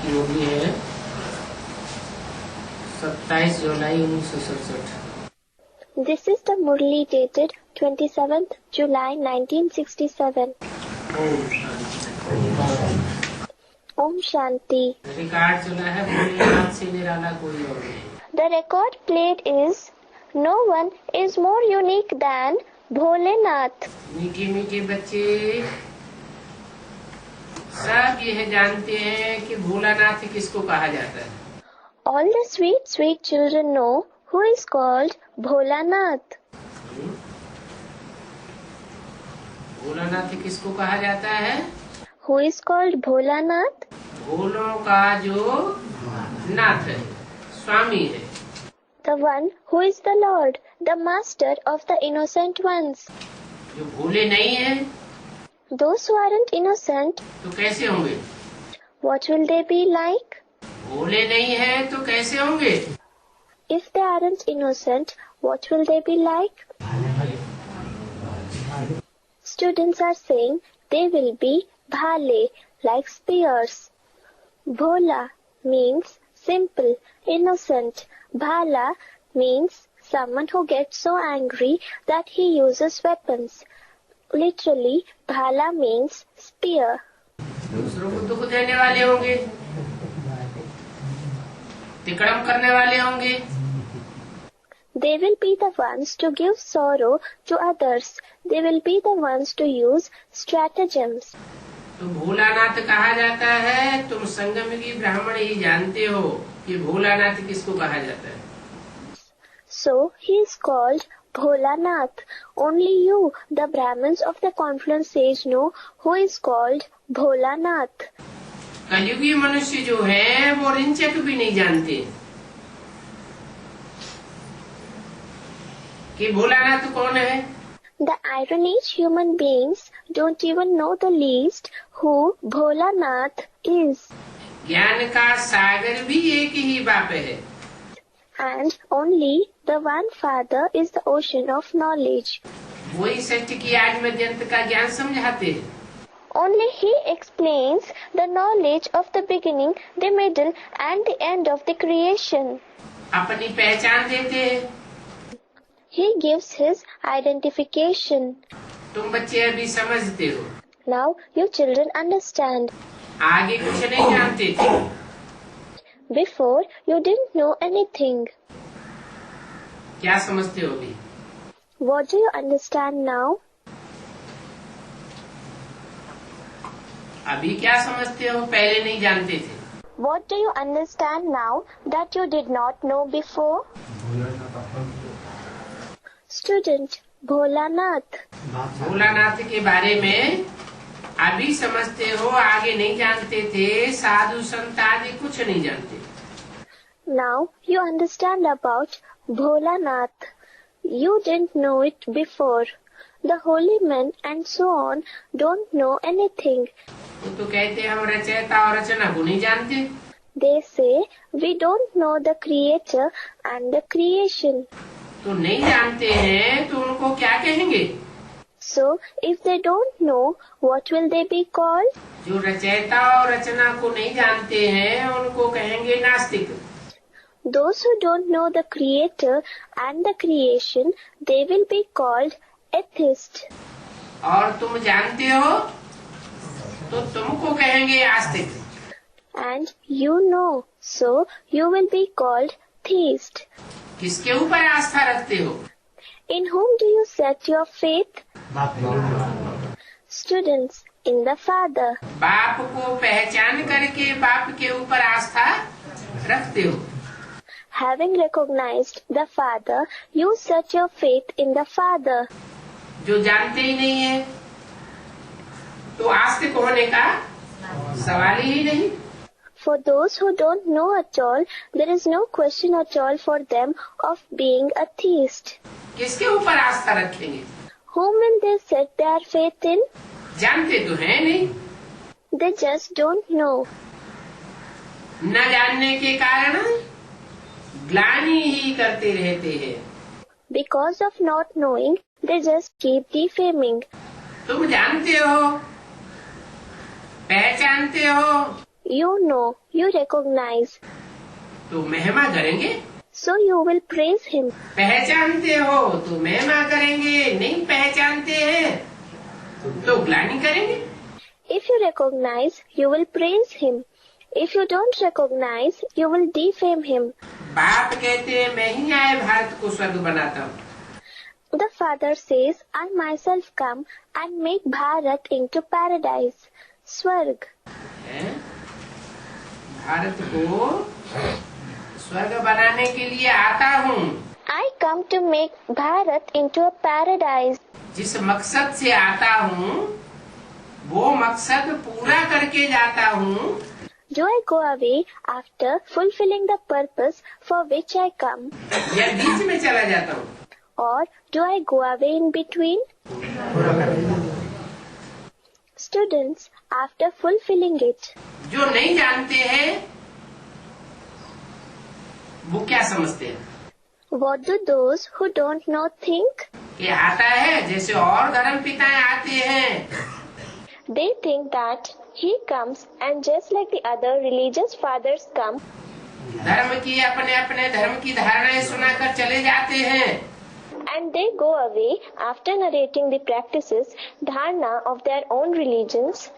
की होगी है 27 जुलाई 1967। This is the Murli dated 27th July 1967. Om Shanti. Record चला है भोलेनाथ से निराला कोई और नहीं। The record played is No one is more unique than Bholenath. मीठे मीठे बच्चे सब यह जानते हैं कि भोलानाथ किसको कहा जाता है। All the sweet children know who is called Bholanath. Bholanath किसको कहा जाता है? Who is called Bholanath? भोलों का जो नाथ है, स्वामी है। The one who is the Lord, the master of the innocent ones. जो भोले नहीं है Those who aren't innocent, तो कैसे होंगे? what will they be like? भोले नहीं है तो कैसे होंगे? If they aren't innocent, what will they be like? Students are saying they will be bhale, like spears. Bhola means simple, innocent. Bhala means someone who gets so angry that he uses weapons. Literally, bhala means spear. दूसरों को दुख देने वाले होंगे, तिकड़म करने वाले होंगे। They will be the ones to give sorrow to others. They will be the ones to use stratagems. तो भोलानाथ कहा जाता है। तुम संगम की ब्राह्मण ही जानते हो कि भोलानाथ किसको कहा जाता है। So he is called Bholanath. Only you, the Brahmins of the Confluence Sage, know who is called Bholanath. कलयुगी मनुष्य जो है वो रिंचक भी नहीं जानते कि भोलानाथ कौन है। The irony is human beings don't even know the least who Bholanath is. ज्ञान का सागर भी एक ही बाप है। And only the one Father is the ocean of knowledge. वही सत्य की आदि मध्यंत का ज्ञान समझाते हैं। Only he explains the knowledge of the beginning, the middle and the end of the creation. अपनी पहचान देते हैं। He gives his identification. तुम बच्चे अभी समझते हो, Now you children understand. आगे कुछ नहीं जानते थे। Before you didn't know anything. क्या समझते हो अभी? What do you understand now? अभी क्या समझते हो पहले नहीं जानते थे? What do you understand now that you did not know before? Student, Bholanath. Bholanath के बारे में अभी समझते हो, आगे नहीं जानते थे। साधु संत आदि कुछ नहीं जानते। Now you understand about Bholanath. You didn't know it before. The holy men and so on don't know anything. वो तो कहते हम रचयिता और रचना को नहीं जानते। They say we don't know the creator and the creation. तो नहीं जानते हैं तो उनको क्या कहेंगे? So if they don't know, what will they be called? जो रचयिता और रचना को नहीं जानते हैं उनको कहेंगे नास्तिक। Those who don't know the creator and the creation, they will be called atheist. और तुम जानते हो तो तुमको कहेंगे आस्तिक। And you know, so you will be called theist. किसके ऊपर आस्था रखते हो? In whom do you set your faith? Students, in the Father. बाप को पहचान करके बाप के ऊपर आस्था रखते हो। Having recognized the Father, you set your faith in the Father. जो जानते ही नहीं है तो आस्तिक होने का सवाल ही नहीं। For those who don't know at all, there is no question at all for them of being a theist. किसके ऊपर आस्था रखेंगे? Whom will they set their faith in? जानते तो है नहीं। They just don't know. न जानने के कारण ग्लानि ही करते रहते हैं। Because of not knowing, they just keep defaming. तुम जानते हो, पहचानते हो, You know, you recognize. तो महिमा करेंगे, So you will praise him. पहचानते हो तो महिमा करेंगे, नहीं पहचानते हैं तो ग्लानि करेंगे। If you recognize, you will praise him. If you don't recognize, you will defame him. बाप कहते हैं मैं ही आए भारत को स्वर्ग बनाता हूँ। The father says, I myself come and make Bharat into paradise. Swarg. Bharat को स्वर्ग बनाने के लिए आता हूँ। I come to make Bharat into a paradise. जिस मकसद से आता हूँ वो मकसद पूरा करके जाता हूँ। Do I go away after fulfilling the purpose for which I come? या बीच में चला जाता हूँ। Or do I go away in between? Students, after fulfilling it, जो नहीं जानते हैं वो क्या समझते हैं? what do those who don't know think? कि आता है जैसे और धर्म पिताएं आते हैं, They think that he comes and just like the other religious fathers come, धर्म की अपने अपने धर्म की धारणाएं सुनाकर चले जाते हैं, and they go away after narrating the practices, dharna of their own religions.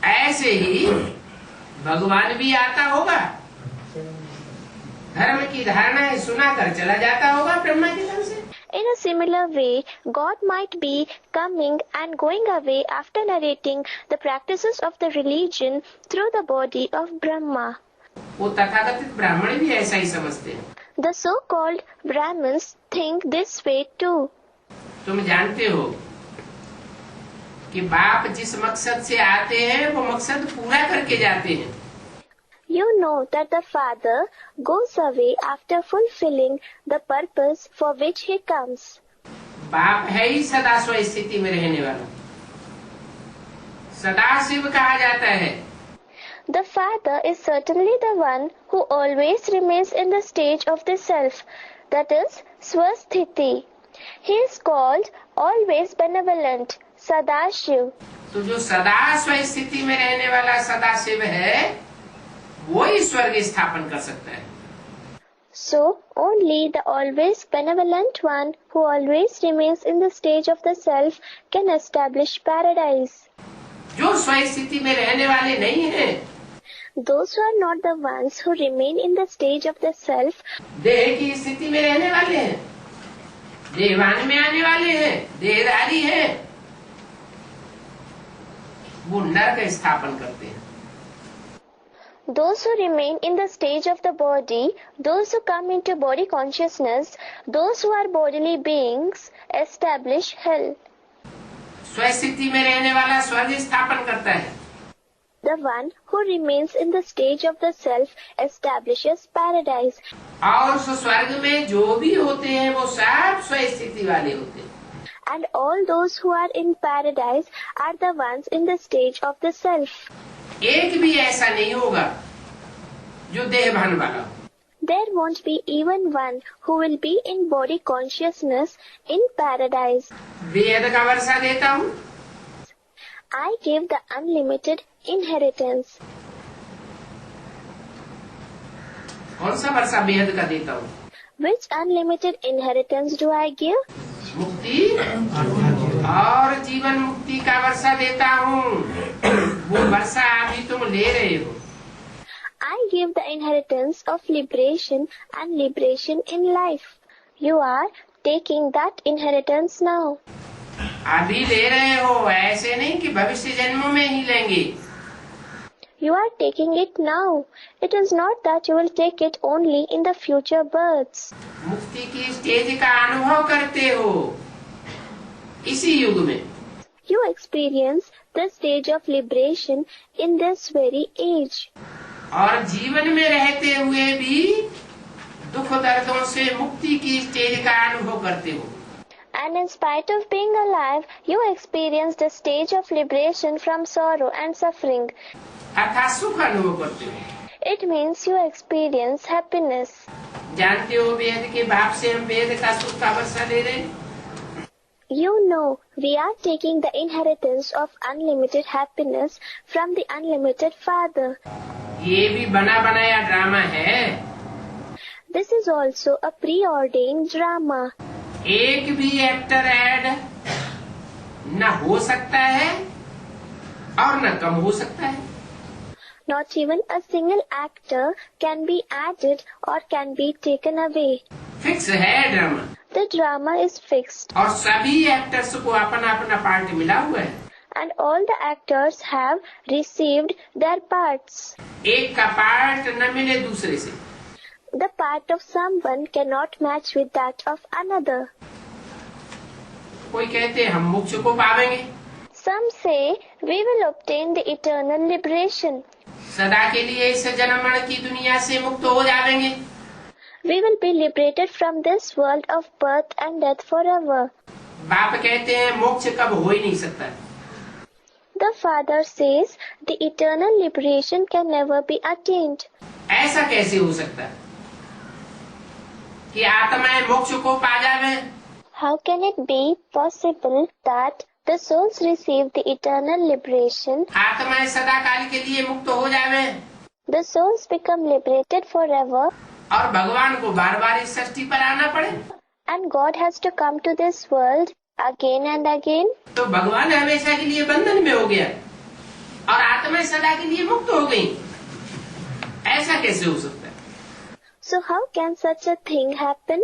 ऐसे ही भगवान भी आता होगा, धर्म की धारणाएं सुनाकर चला जाता होगा ब्रह्मा की तरफ से। In a similar way, God might be coming and going away after narrating the practices of the religion through the body of Brahma. वो तथाकथित ब्राह्मण भी ऐसा ही समझते हैं। The so-called Brahmins think this way too. तुम जानते हो कि बाप जिस मकसद से आते हैं वो मकसद पूरा करके जाते हैं। You know that the father goes away after fulfilling the purpose for which he comes. बाप है ही सदा स्व स्थिति में रहने वाला, सदा शिव कहा जाता है। The father is certainly the one who always remains in the stage of the self, that is, Swasthiti. He is called always benevolent, Sadashiv. तो जो सदा स्व स्थिति में रहने वाला सदा शिव है वो ही स्वर्ग स्थापन कर सकता है। So, only the always benevolent one who always remains in the stage of the self can establish paradise. जो स्व स्थिति में रहने वाले नहीं हैं, Those who are not the ones who remain in the stage of the self, देह की स्थिति में रहने वाले हैं, देहवान में आने वाले हैं, देहधारी हैं, वो नरक स्थापन करते हैं। those who remain in the stage of the body, those who come into body consciousness, those who are bodily beings, establish hell. स्व स्थिति में रहने वाला स्वर्ग स्थापन करता है, The one who remains in the stage of the self establishes paradise. और उस स्वर्ग में जो भी होते हैं वो सब स्व स्थिति वाले होते हैं। And all those who are in paradise are the ones in the stage of the self. एक भी ऐसा नहीं होगा जो देहभान वाला हो। There won't be even one who will be in body consciousness in paradise. वेद का वर्षा देता हूँ, I give the unlimited inheritance. कौन सा वर्षा बेहद का देता हूँ? Which unlimited inheritance do I give? मुक्ति और जीवन मुक्ति का वर्षा देता हूँ। वो वर्षा अभी तुम ले रहे हो। I give the inheritance of liberation and liberation in life. You are taking that inheritance now. अभी ले रहे हो, ऐसे नहीं कि भविष्य जन्मों में ही लेंगे। You are taking it now. It is not that you will take it only in the future births. मुक्ति की स्टेज का अनुभव करते हो इसी युग में। You experience the stage of liberation in this very age. और जीवन में रहते हुए भी दुख दर्दों से मुक्ति की स्टेज का अनुभव करते हो। And in spite of being alive, you experience the stage of liberation from sorrow and suffering. अर्थात सुख अनुभव करते हो। It means you experience happiness. जानते हो वेद के भाव से हम वेद का सुख का वर्षा ले रहे हैं। You know We are taking the inheritance of unlimited happiness from the unlimited Father. ये भी बना बनाया ड्रामा है। This is also a preordained drama. एक भी एक्टर ऐड न हो सकता है और न कम हो सकता है। Not even a single actor can be added or can be taken away. Fix है drama. The drama is fixed. और सभी एक्टर्स को अपना अपना पार्ट मिला हुआ है। And all the actors have received their parts. एक का पार्ट न मिले दूसरे से। The part of someone cannot match with that of another. कोई कहते हम मोक्ष को पावेंगे। Some say we will obtain the eternal liberation. सदा के लिए इस जन्म की दुनिया से मुक्त हो जाएंगे। We will be liberated from this world of birth and death forever. बाप कहते हैं मोक्ष कब हो ही नहीं सकता। The Father says the eternal liberation can never be attained. ऐसा कैसे हो सकता कि आत्माएं मोक्ष को पा जावे? How can it be possible that the souls receive the eternal liberation? आत्माएं सदा काल के लिए मुक्त हो जावे The souls become liberated forever. और भगवान को बार बार इस सृष्टि पर आना पड़े। And God has to come to this world again and again. तो भगवान हमेशा के लिए बंधन में हो गया और आत्माएं सदा के लिए मुक्त हो गई। ऐसा कैसे हो सकता है? So how can such a thing happen?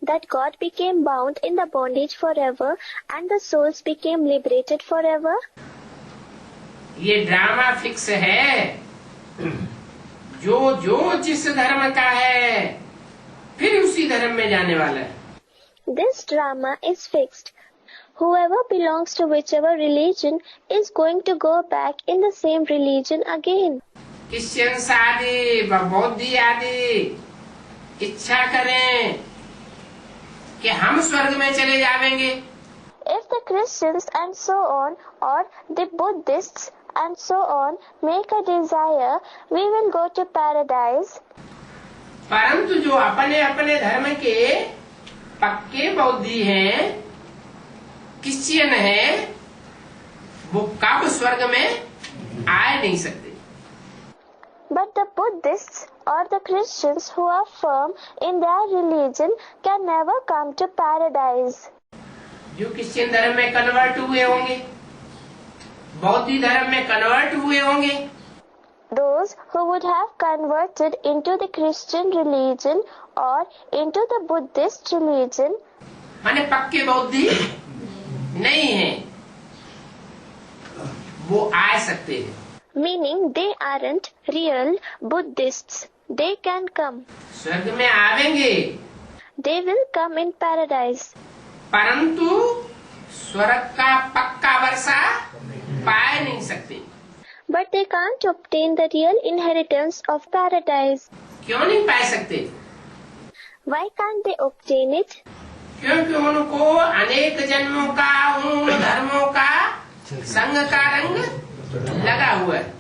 That God became bound in the bondage forever and the souls became liberated forever? ये ड्रामा फिक्स है। जो जिस धर्म का है फिर उसी धर्म में जाने वाला है। This drama is fixed. Whoever belongs to whichever religion is going to go back in the same religion again. Christians आदि बौद्धी आदि इच्छा करें कि हम स्वर्ग में चले जाएंगे। If the Christians and so on or the Buddhists and so on make a desire, we will go to paradise. परंतु जो अपने अपने धर्म के पक्के बौद्धि हैं, क्रिश्चियन हैं, वो कब स्वर्ग में आ नहीं सकते। But the Buddhists or the Christians who are firm in their religion can never come to paradise. जो क्रिश्चियन धर्म में कन्वर्ट हुए होंगे, बौद्धी धर्म में कन्वर्ट हुए होंगे, Those who would have converted into the Christian religion or into the Buddhist religion, माने पक्के बौद्धि नहीं हैं, वो आ सकते हैं। meaning they aren't real Buddhists, they can come. स्वर्ग में आवेंगे, They will come in paradise. परंतु स्वर्ग का पक्का वर्षा पा नहीं सकते। But they can't obtain the real inheritance of paradise. क्यों नहीं पा सकते? Why can't they obtain it? क्योंकि उनको अनेक जन्मों का उन धर्मों का संग का रंग लगा हुआ है।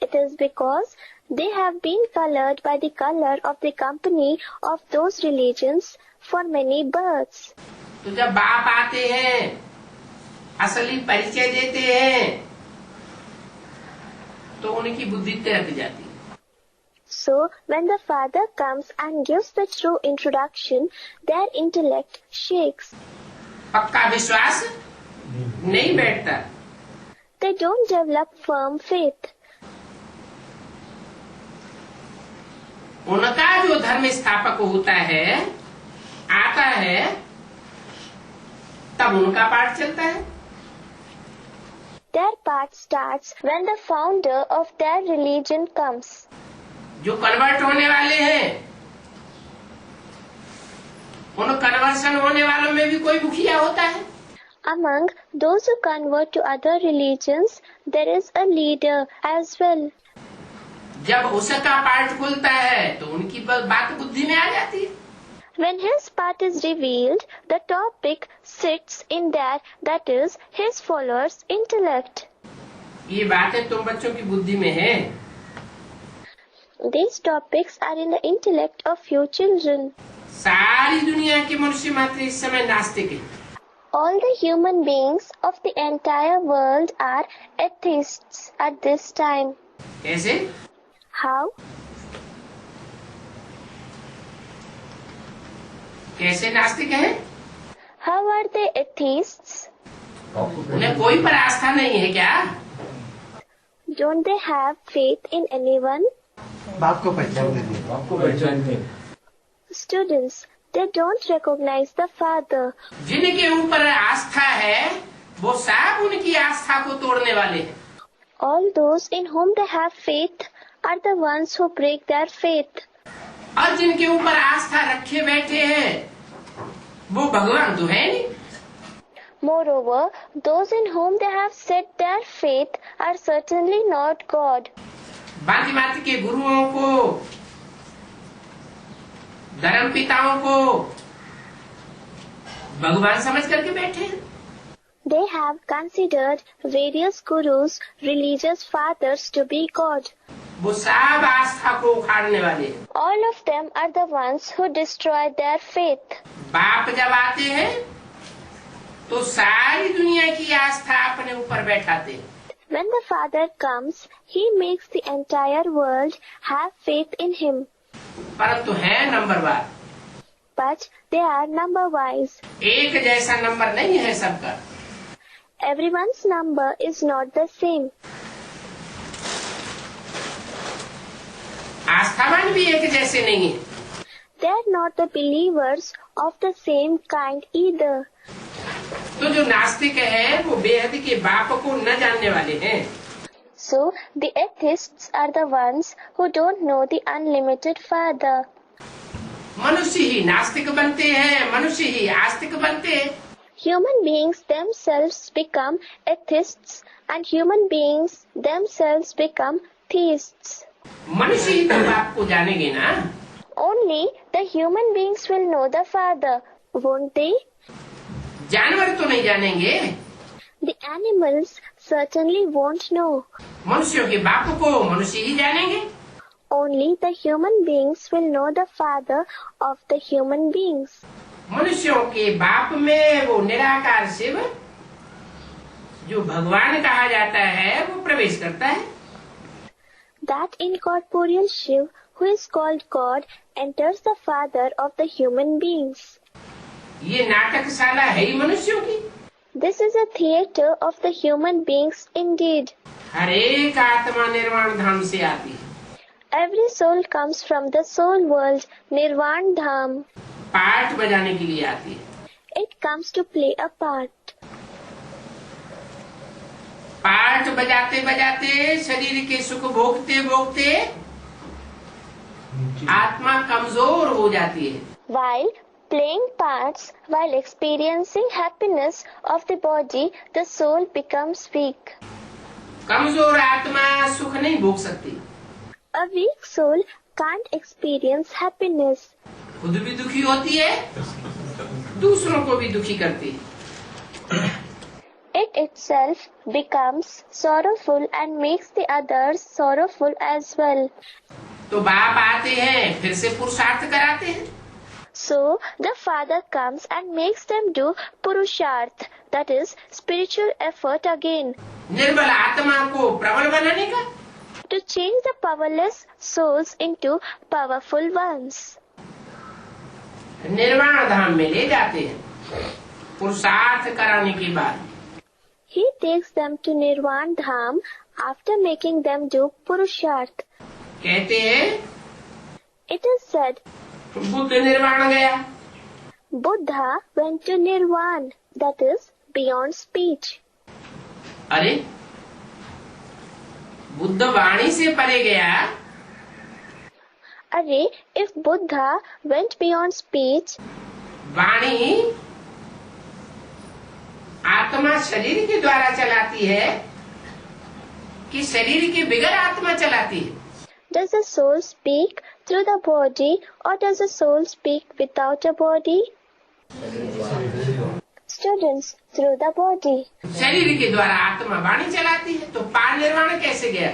It is because they have been colored by the color of the company of those religions for many births. तो जब बाप आते हैं, असली परिचय देते हैं, तो उनकी बुद्धि तिरक जाती है। So, when the Father comes and gives the true introduction, their intellect shakes. पक्का विश्वास नहीं बैठता। They don't develop firm faith. उनका जो धर्म स्थापक होता है, आता है, तब उनका पाठ चलता है। Their path starts when the founder of their religion comes. जो कन्वर्ट होने वाले हैं, उन कन्वर्सन होने वालों में भी कोई मुखिया होता है। Among those who convert to other religions, there is a leader as well. जब उसका पाठ खुलता है तो उनकी बात बुद्धि में आ जाती है। When his part is revealed, the topic sits in that, that is, his followers' intellect. ये बातें तुम बच्चों की बुद्धि में है। These topics are in the intellect of few children. सारी दुनिया के मनुष्य मात्र इस समय नास्तिक है। All the human beings of the entire world are atheists at this time. कैसे? How? कैसे नास्तिक हैं? How are they atheists? उन्हें कोई पर आस्था नहीं है क्या? Don't they have faith in anyone? बाप को पहचान नहीं। Students, they don't recognize the Father. जिनके ऊपर आस्था है वो सब उनकी आस्था को तोड़ने वाले हैं। All those in whom they have faith are the ones who break their faith. और जिनके ऊपर आस्था रखे बैठे हैं वो भगवान तो है नहीं। Moreover, those in whom they have set their faith are certainly not God. बाकी बाकी के गुरुओं को, धर्म पिताओं को भगवान समझ करके बैठे हैं। They have considered various gurus, religious fathers to be God. वो सब आस्था को उखाड़ने वाले हैं। All of them are the ones who destroy their faith. बाप जब आते हैं तो सारी दुनिया की आस्था अपने ऊपर बैठाते हैं। When the Father comes, He makes the entire world have faith in Him. परंतु है नंबरवार, But they are number-wise. एक जैसा नंबर नहीं है सबका। Everyone's number is not the same. आस्थावान भी एक जैसे नहीं है। They are not the believers of the same kind either. तो जो नास्तिक है वो बेहद के बाप को न जानने वाले हैं। So, the atheists are the ones who don't know the unlimited Father. मनुष्य ही नास्तिक बनते हैं, मनुष्य ही आस्तिक बनते हैं। Human beings themselves become atheists and human beings themselves become theists. मनुष्य ही तो बाप को जानेंगे ना। Only the human beings will know the Father, won't they? जानवर तो नहीं जानेंगे। The animals certainly won't know. मनुष्यों के बाप को मनुष्य ही जानेंगे। Only the human beings will know the Father of the human beings. मनुष्यों के बाप में वो निराकार शिव जो भगवान कहा जाता है वो प्रवेश करता है। That incorporeal Shiv, who is called God, enters the Father of the human beings. ये नाटकशाला है ही मनुष्यों की। This is a theater of the human beings indeed. हर एक आत्मा निर्वाण धाम से आती है। Every soul comes from the soul world, Nirvan Dham. पाठ बजाने के लिए आती है। It comes to play a part. पाठ बजाते बजाते शरीर के सुख भोगते भोगते आत्मा कमजोर हो जाती है। While playing parts, while experiencing happiness of the body, the soul becomes weak. कमजोर आत्मा सुख नहीं भोग सकती। A weak soul can't experience happiness. खुद भी दुखी होती है, दूसरों को भी दुखी करती है। It itself becomes sorrowful and makes the others sorrowful as well. तो बाप आते हैं, फिर से पुरुषार्थ कराते हैं। So the Father comes and makes them do Purusharth, that is spiritual effort again, निर्बल आत्मा को प्रबल बनाने का। to change the powerless souls into powerful ones. निर्वाण धाम में ले जाते हैं पुरुषार्थ कराने के बाद। He takes them to Nirvan Dham after making them do Purusharth. कहते हैं It is said, बुद्ध निर्वाण गया। Buddha went to Nirvan, that is beyond speech. अरे बुद्ध वाणी से परे गया, Array, if Buddha went beyond speech, वाणी आत्मा शरीर के द्वारा चलाती है कि शरीर के बिगड़ आत्मा चलाती है? does the soul speak through the body or does the soul speak without a body? Students, through the body. शरीर के द्वारा आत्मा वाणी चलाती है, तो पार निर्वाण कैसे गया?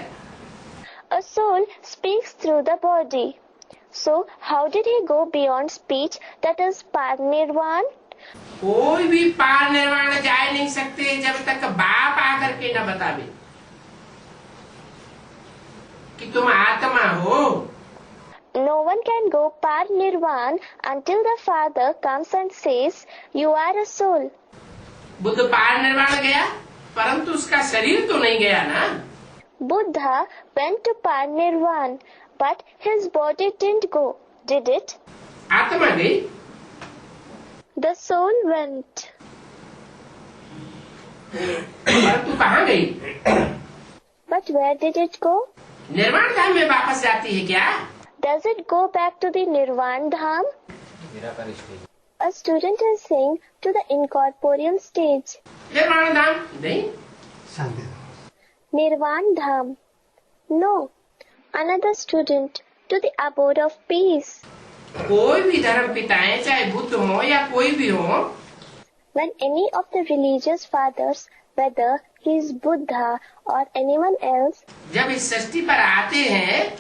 A soul speaks through the body. So, how did he go beyond speech, that is Parinirvan? कोई भी पार निर्वाण जा नहीं सकते जब तक बाप आकर के न बतावे कि तुम आत्मा हो। No one can go par nirvana until the Father comes and says, "You are a soul." Buddha पार निर्वाण गया, परंतु उसका शरीर तो नहीं गया ना। Buddha went to par nirvana, but his body didn't go, did it? आत्मा गई, The soul went. परंतु कहाँ गई? But where did it go? निर्वाण धाम में वापस जाती है क्या? Does it go back to the Nirvana Dham? A student is saying to the incorporeal stage. निर्वाण धाम नहीं, शांति। Nirvana Dham. No. Another student to the abode of peace. कोई भी धर्म पिताएं, चाहे बुद्ध हो या कोई भी हो, When any of the religious fathers, whether he is Buddha or anyone else, जब इस सृष्टि पर आते हैं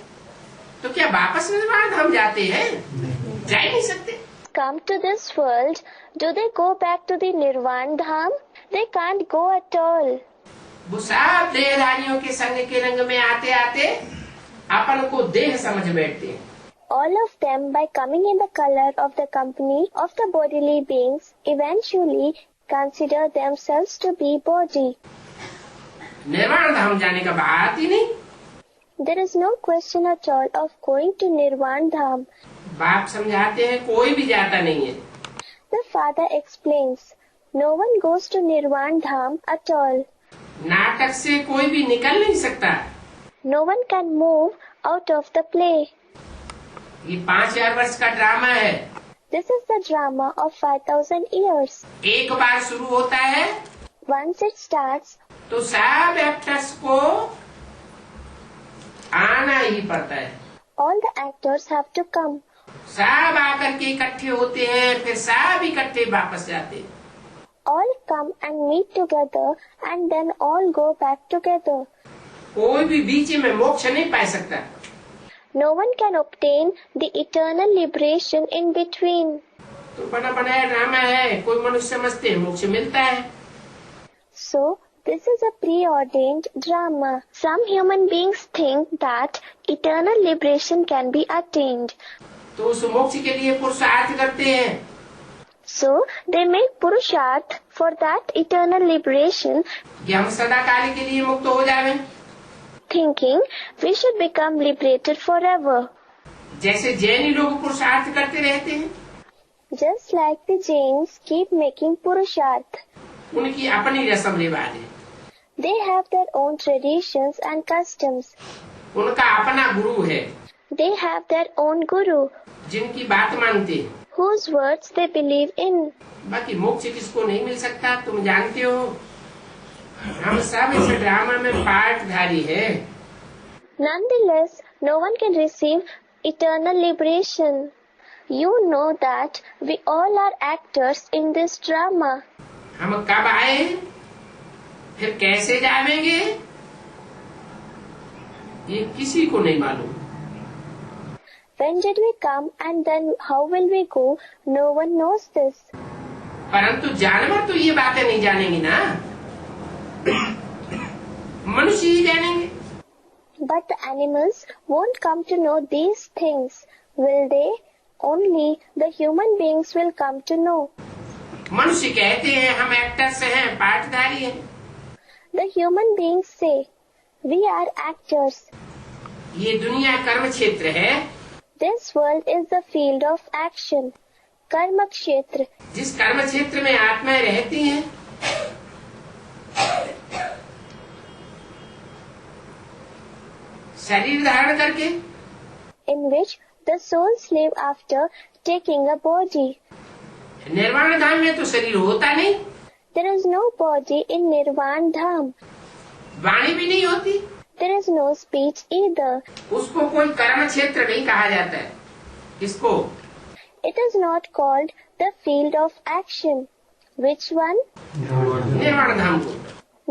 तो क्या वापस निर्वाण धाम जाते हैं? जा ही नहीं सकते। come to this world, do they go back to the Nirvana Dham? They can't go at all. वो सब देहधारियों के संग के रंग में आते आते अपन को देह समझ बैठते हैं। All of them, by coming in the color of the company of the bodily beings, eventually consider themselves to be body. निर्वाण धाम जाने का बात ही नहीं। There is no question at all of going to Nirvana Dham. बाप समझाते हैं कोई भी जाता नहीं है। The father explains, no one goes to Nirvana Dham at all. नाटक से कोई भी निकल नहीं सकता। No one can move out of the play. ये 5000 वर्ष का ड्रामा है। This is the drama of 5000 years. एक बार शुरू होता है Once it starts, तो सब एक्टर्स को आना ही पड़ता है। all the actors have to come. सब आकर के इकट्ठे होते हैं, फिर सब इकट्ठे वापस जाते हैं। All come and meet together and then all go back together. कोई भी बीच में मोक्ष नहीं पा सकता। No one can obtain the eternal liberation in between. तो बना बनाया ड्रामा है, कोई मनुष्य समझते हैं मोक्ष मिलता है। So, this is a preordained drama. Some human beings think that eternal liberation can be attained. तो उस मोक्ष के लिए पुरुषार्थ करते हैं। So, they make purusharth for that eternal liberation, कि हम सदा काल के लिए मुक्त हो जाएं। thinking we should become liberated forever. जैसे जैनी लोग पुरुषार्थ करते रहते हैं, Just like the Jains keep making purusharth. उनकी अपनी रस्म रिवाज है, They have their own traditions and customs. उनका अपना गुरु है, They have their own guru, जिनकी बात मानते हैं। whose words they believe in. बाकी मोक्ष किसको नहीं मिल सकता, तुम जानते हो। हम सब इस ड्रामा में पार्टधारी है। Nonetheless, no one can receive eternal liberation. You know that we all are actors in this drama. हम कब आए, फिर कैसे जाएंगे, ये किसी को नहीं मालूम। When did we come and then how will we go? No one knows this. परंतु जानवर तो ये बातें नहीं जानेंगे ना, मनुष्य ही जानेंगे। But the animals won't come to know these things, will they? Only the human beings will come to know. मनुष्य कहते हैं हम एक्टर्स हैं, पार्टधारी हैं। The human beings say, we are actors. ये दुनिया कर्म क्षेत्र है, This world is the field of action. Karma kshetra. जिस कर्म क्षेत्र में आत्माएं रहती हैं, शरीर धारण करके, In which the souls live after taking a body. निर्वाण धाम में तो शरीर होता नहीं, There is no body in Nirvana Dham. वाणी भी नहीं होती, There is no speech either. उसको कोई कर्म क्षेत्र नहीं कहा जाता है। इसको It is not called the field of action. Which one? निर्वाण धाम को,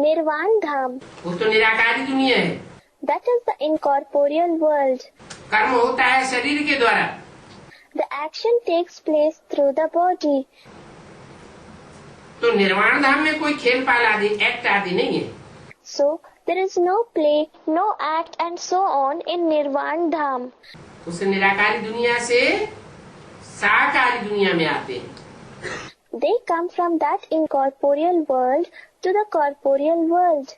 Nirvana Dham. वो तो निराकारी दुनिया है। That is the incorporeal world. कर्म होता है शरीर के द्वारा, The action takes place through the body. तो निर्वाण धाम में कोई खेल पाल आदि एक्ट आदि नहीं है। So there is no play, no act and so on in Nirvan Dham. उस निराकारी दुनिया से साकारी दुनिया में आते हैं। They come from that incorporeal world to the corporeal world.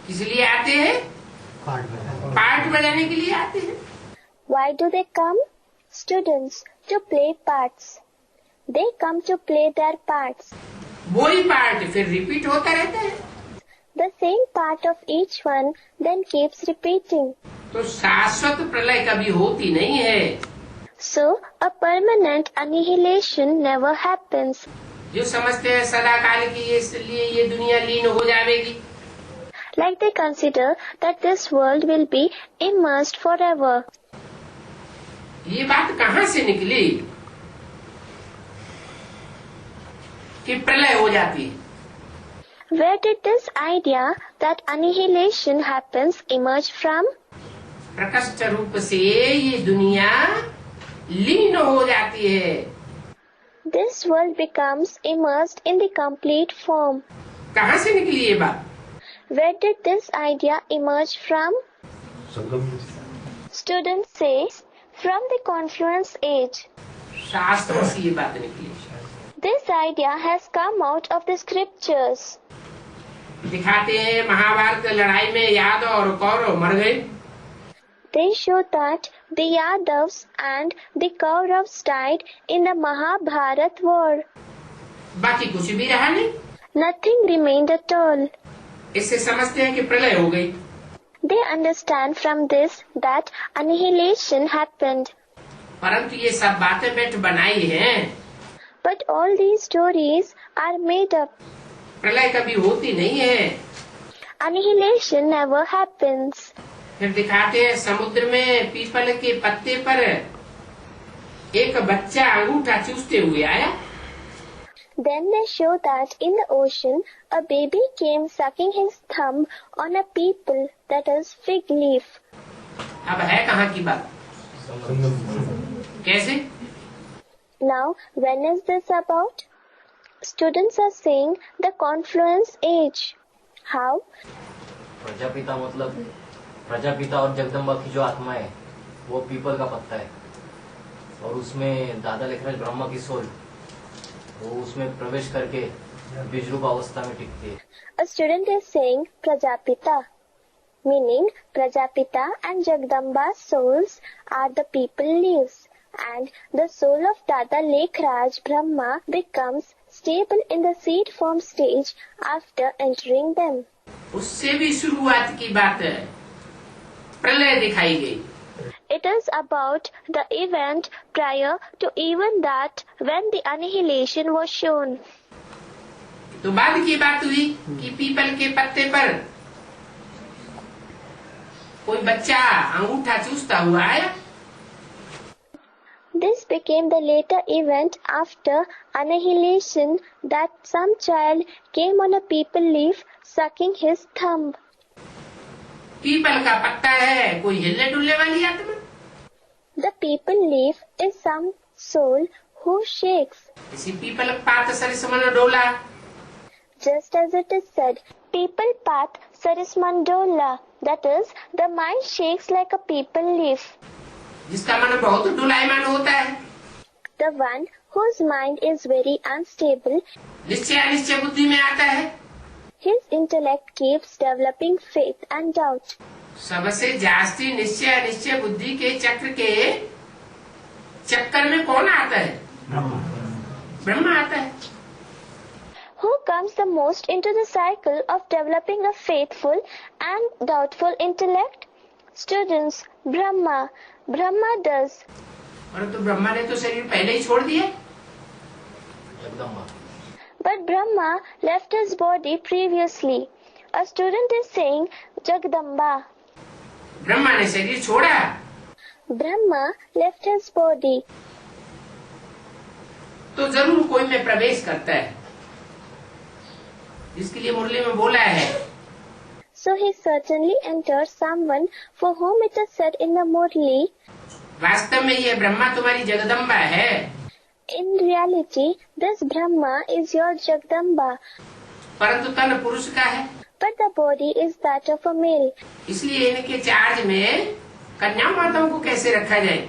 किस लिए आते हैं? पार्ट बजाने के लिए आते हैं। Why do they come? Students, to play parts. They come to play their parts. वही पार्ट फिर रिपीट होता रहता है। The same part of each one then keeps repeating. तो शाश्वत प्रलय कभी होती नहीं है। So a permanent annihilation never happens. जो समझते हैं सदा काल की इसलिए ये दुनिया लीन हो जाएगी। Like they consider that this world will be immersed forever. ये बात कहाँ से निकली कि प्रलय हो जाती है? Where did this idea that annihilation happens emerge from? प्रकट रूप से ये दुनिया लीन हो जाती है। This world becomes immersed in the complete form. कहाँ से निकली ये बात? Where did this idea emerge from? Student says, from the confluence age. शास्त्र से ये बात निकली। This idea has come out of the scriptures. दिखाते हैं महाभारत लड़ाई में यादव और कौरव मर गए। They show that the Yadavs and the Kauravs died in the Mahabharat war. बाकी कुछ भी रहा नहीं। Nothing remained at all. इससे समझते हैं कि प्रलय हो गई। They understand from this that annihilation happened. परंतु ये सब बातें बैठ बनाई हैं। But all these stories are made up. प्रलय कभी होती नहीं है। Annihilation never happens. फिर दिखाते हैं समुद्र में पीपल के पत्ते पर एक बच्चा अंगूठा चूसते हुए आया। Then they show that in the ocean a baby came sucking his thumb on a peepal, that is fig leaf. अब है कहाँ की बात? कैसे? Now when is this about? Students are saying the confluence age. How? Prajapita मतलब प्रजापिता और जगदम्बा की जो आत्मा है वो पीपल का पत्ता है और उसमें दादा लिख रहे ब्रह्मा की सोल वो उसमें प्रवेश करके बीज रूप अवस्था में टिकती है। A student is saying Prajapita, meaning Prajapita and Jagdamba's souls are the people leaves, and the soul of Dada Lekhraj Brahma becomes stable in the seed form stage after entering them. उससे भी शुरुआत की बात है। प्रलय दिखाई गई। It is about the event prior to even that when the annihilation was shown. तो बाद की बात हुई कि पीपल के पत्ते पर कोई बच्चा अंगूठा चूसता हुआ आया। This became the later event after annihilation, that some child came on a peepal leaf sucking his thumb. People का पत्ता है कोई हिलने डुलने वाली आत्मा। The peepal leaf is some soul who shakes. इसी पीपल पात सरिसमन डोला। Just as it is said, peepal path sarismandola, that is, the mind shakes like a peepal leaf. जिसका मन बहुत डुलायमान होता है। The one whose mind is very unstable, निश्चय अनिश्चय बुद्धि में आता है। his intellect keeps developing faith and doubt. सबसे जास्ती निश्चय अनिश्चय बुद्धि के चक्कर में कौन आता है? ब्रह्मा आता है। Who comes the most into the cycle of developing a faithful and doubtful intellect? Students, Brahma. Brahma does. परंतु ब्रह्मा ने तो शरीर पहले ही छोड़ दिया। Jagdamba But Brahma left his body previously. A student is saying Jagdamba. Brahma ने शरीर छोड़ा। Brahma left his body. तो जरूर कोई में प्रवेश करता है, जिसके लिए मुरली में बोला है। So he certainly enters someone for whom it is said in the Murli, वास्तव में ये ब्रह्मा तुम्हारी जगदम्बा है। In reality, this Brahma is your Jagdamba, परंतु तन पुरुष का है, but the body is that of a male. इसलिए इनके चार्ज में कन्या माताओं को कैसे रखा जाए?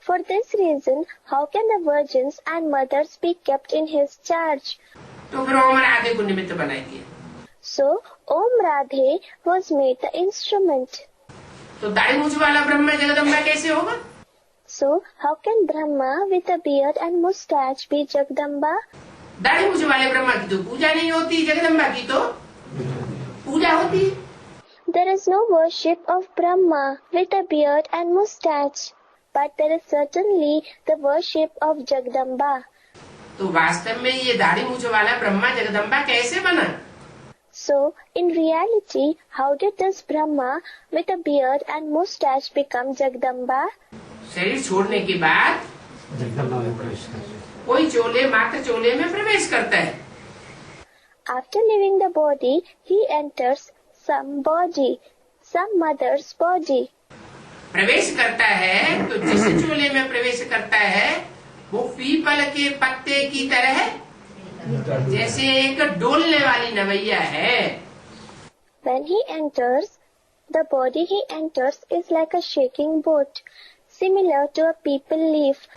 For this reason, how can the virgins and mothers be kept in his charge? तो फिर ओम राधे को निमित्त बनाई दिया। So, Om Radhe was made the instrument. तो दाढ़ी मूछ वाला ब्रह्मा जगदम्बा कैसे होगा? So, how can Brahma with a beard and moustache be Jagdamba? दाढ़ी मूछ वाले ब्रह्मा की तो पूजा नहीं होती, जगदम्बा की तो पूजा होती। There is no worship of Brahma with a beard and moustache, but there is certainly the worship of Jagdamba. तो वास्तव में ये दाढ़ी मूछ वाला ब्रह्मा जगदम्बा कैसे बना? So, in reality, how did this Brahma with a beard and moustache become Jagdamba? शरीर छोड़ने के बाद जगदम्बा में प्रवेश कर कोई चोले मात्र चोले में प्रवेश करता है। After leaving the body, he enters some body, some mother's body. प्रवेश करता है तो जिस चोले में प्रवेश करता है वो पीपल के पत्ते की तरह जैसे एक डोलने वाली नवैया है। When he enters, the body he enters is like a shaking boat, similar to a peepal leaf.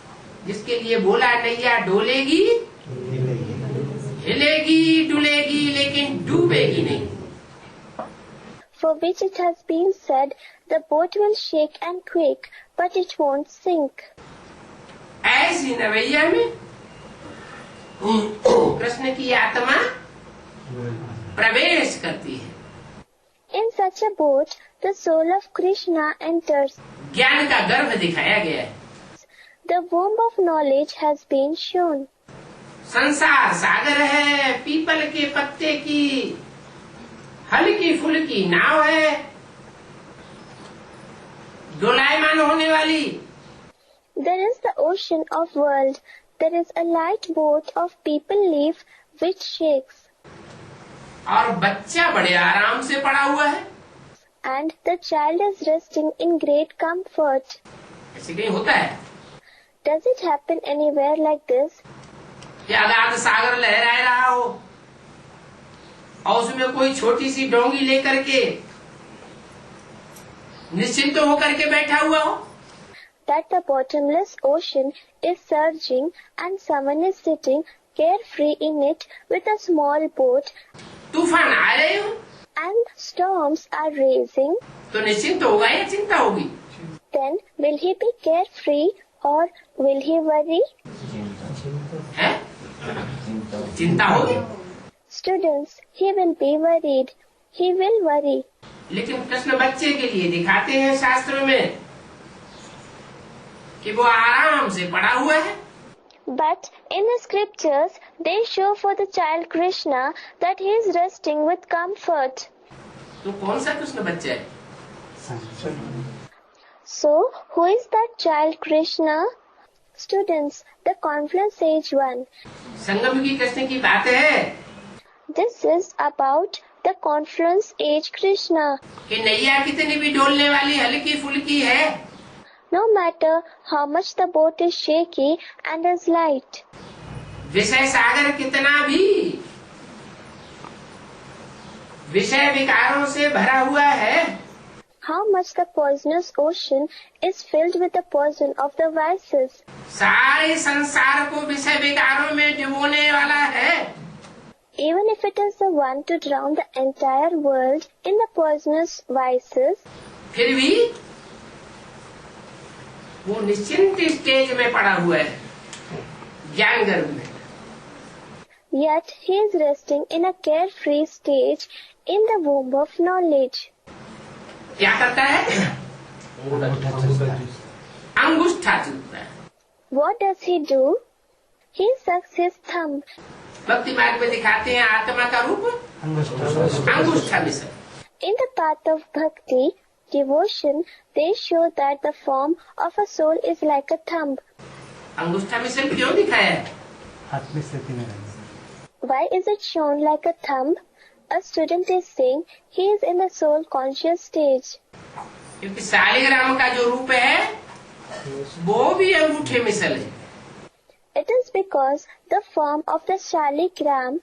जिसके लिए बोला नैया डोलेगी, हिलेगी, डुलेगी, लेकिन डूबेगी नहीं। For which it has been said, the boat will shake and quake, but it won't sink. ऐसी नवैया में कृष्ण की आत्मा प्रवेश करती है। In such a boat, the soul of Krishna enters. ज्ञान का गर्भ दिखाया गया है। The womb of knowledge has been shown. संसार सागर है, पीपल के पत्ते की हल्की फुल्की नाव है, डोलायमान होने वाली। There is the ocean of world. There is a light boat of peepal leaf which shakes. और बच्चा बड़े आराम से पड़ा हुआ है। And the child is resting in great comfort. ऐसे कहीं होता है? Does it happen anywhere like this? कि अगाध सागर लहराए रहा हो और उसमें कोई छोटी सी डोंगी लेकर के निश्चिंत होकर के बैठा हुआ हो? That the bottomless ocean is surging and someone is sitting carefree in it with a small boat तूफान आ रहे हो and storms are raging, तो निश्चिंत होगा या चिंता होगी? then will he be carefree or will he worry? है? चिंता होगी। Students, he will be worried. He will worry. लेकिन कृष्ण बच्चे के लिए दिखाते हैं शास्त्रों में कि वो आराम से पड़ा हुआ है। But in the scriptures, they show for the child Krishna that he is resting with comfort. तो कौन सा कृष्ण बच्चा है? So, who is that child Krishna? Students, the confluence age one. संगम की कृष्ण की बात है This is about the confluence age Krishna. कि नैया कितनी भी डोलने वाली हल्की फुल्की है, No matter how much the boat is shaky and is light, विषय सागर कितना भी विषय विकारों से भरा हुआ है, how much the poisonous ocean is filled with the poison of the vices, सारे संसार को विषय विकारों में डुबोने वाला है, even if it is the one to drown the entire world in the poisonous vices, फिर भी वो निश्चिंत स्टेज में पड़ा हुआ है, ज्ञान गर्भ में। yet he is resting in a carefree stage in the womb of knowledge. क्या करता है? अंगूठा चूसता है। What does he do? He sucks his thumb. भक्ति मार्ग में दिखाते हैं आत्मा का रूप अंगूठा मिसल। In the path of bhakti, devotion, they show that the form of a soul is like a thumb. अंगूठा मिसल क्यों दिखाया है? आत्मिक स्थिति में रहना। Why is it shown like a thumb? A student is saying he is in the soul conscious stage. क्योंकि शालिग्राम का जो रूप है वो भी अंगूठे मिसल है। It is because the form of the shaligram,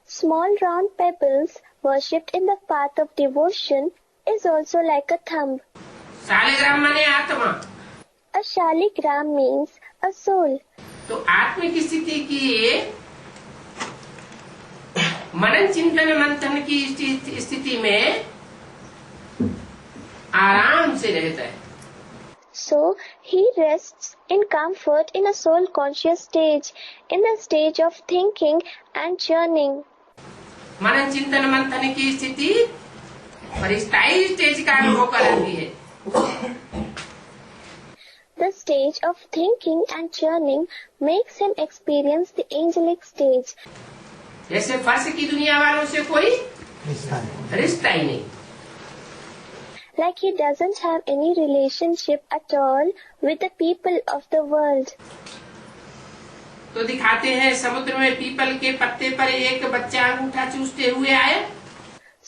small round pebbles worshipped in the path of devotion, is also like a thumb. Shaligram माने आत्मा। A shaligram means a soul. तो आत्मिक स्थिति की मनन चिंतन मंथन की स्थिति में आराम से रहता है। So he rests in comfort in a soul conscious stage, in the stage of thinking and churning. मनन चिंतन मंथन की स्थिति परिस्थायी स्टेज का अनुभव कराती है। The stage of thinking and churning makes him experience the angelic stage. जैसे फर्श की दुनिया वालों से कोई रिश्ता ही नहीं। Like he doesn't have any relationship at all with the people of the world. तो दिखाते हैं समुद्र में पीपल के पत्ते पर एक बच्चा अंगूठा चूसते हुए आया।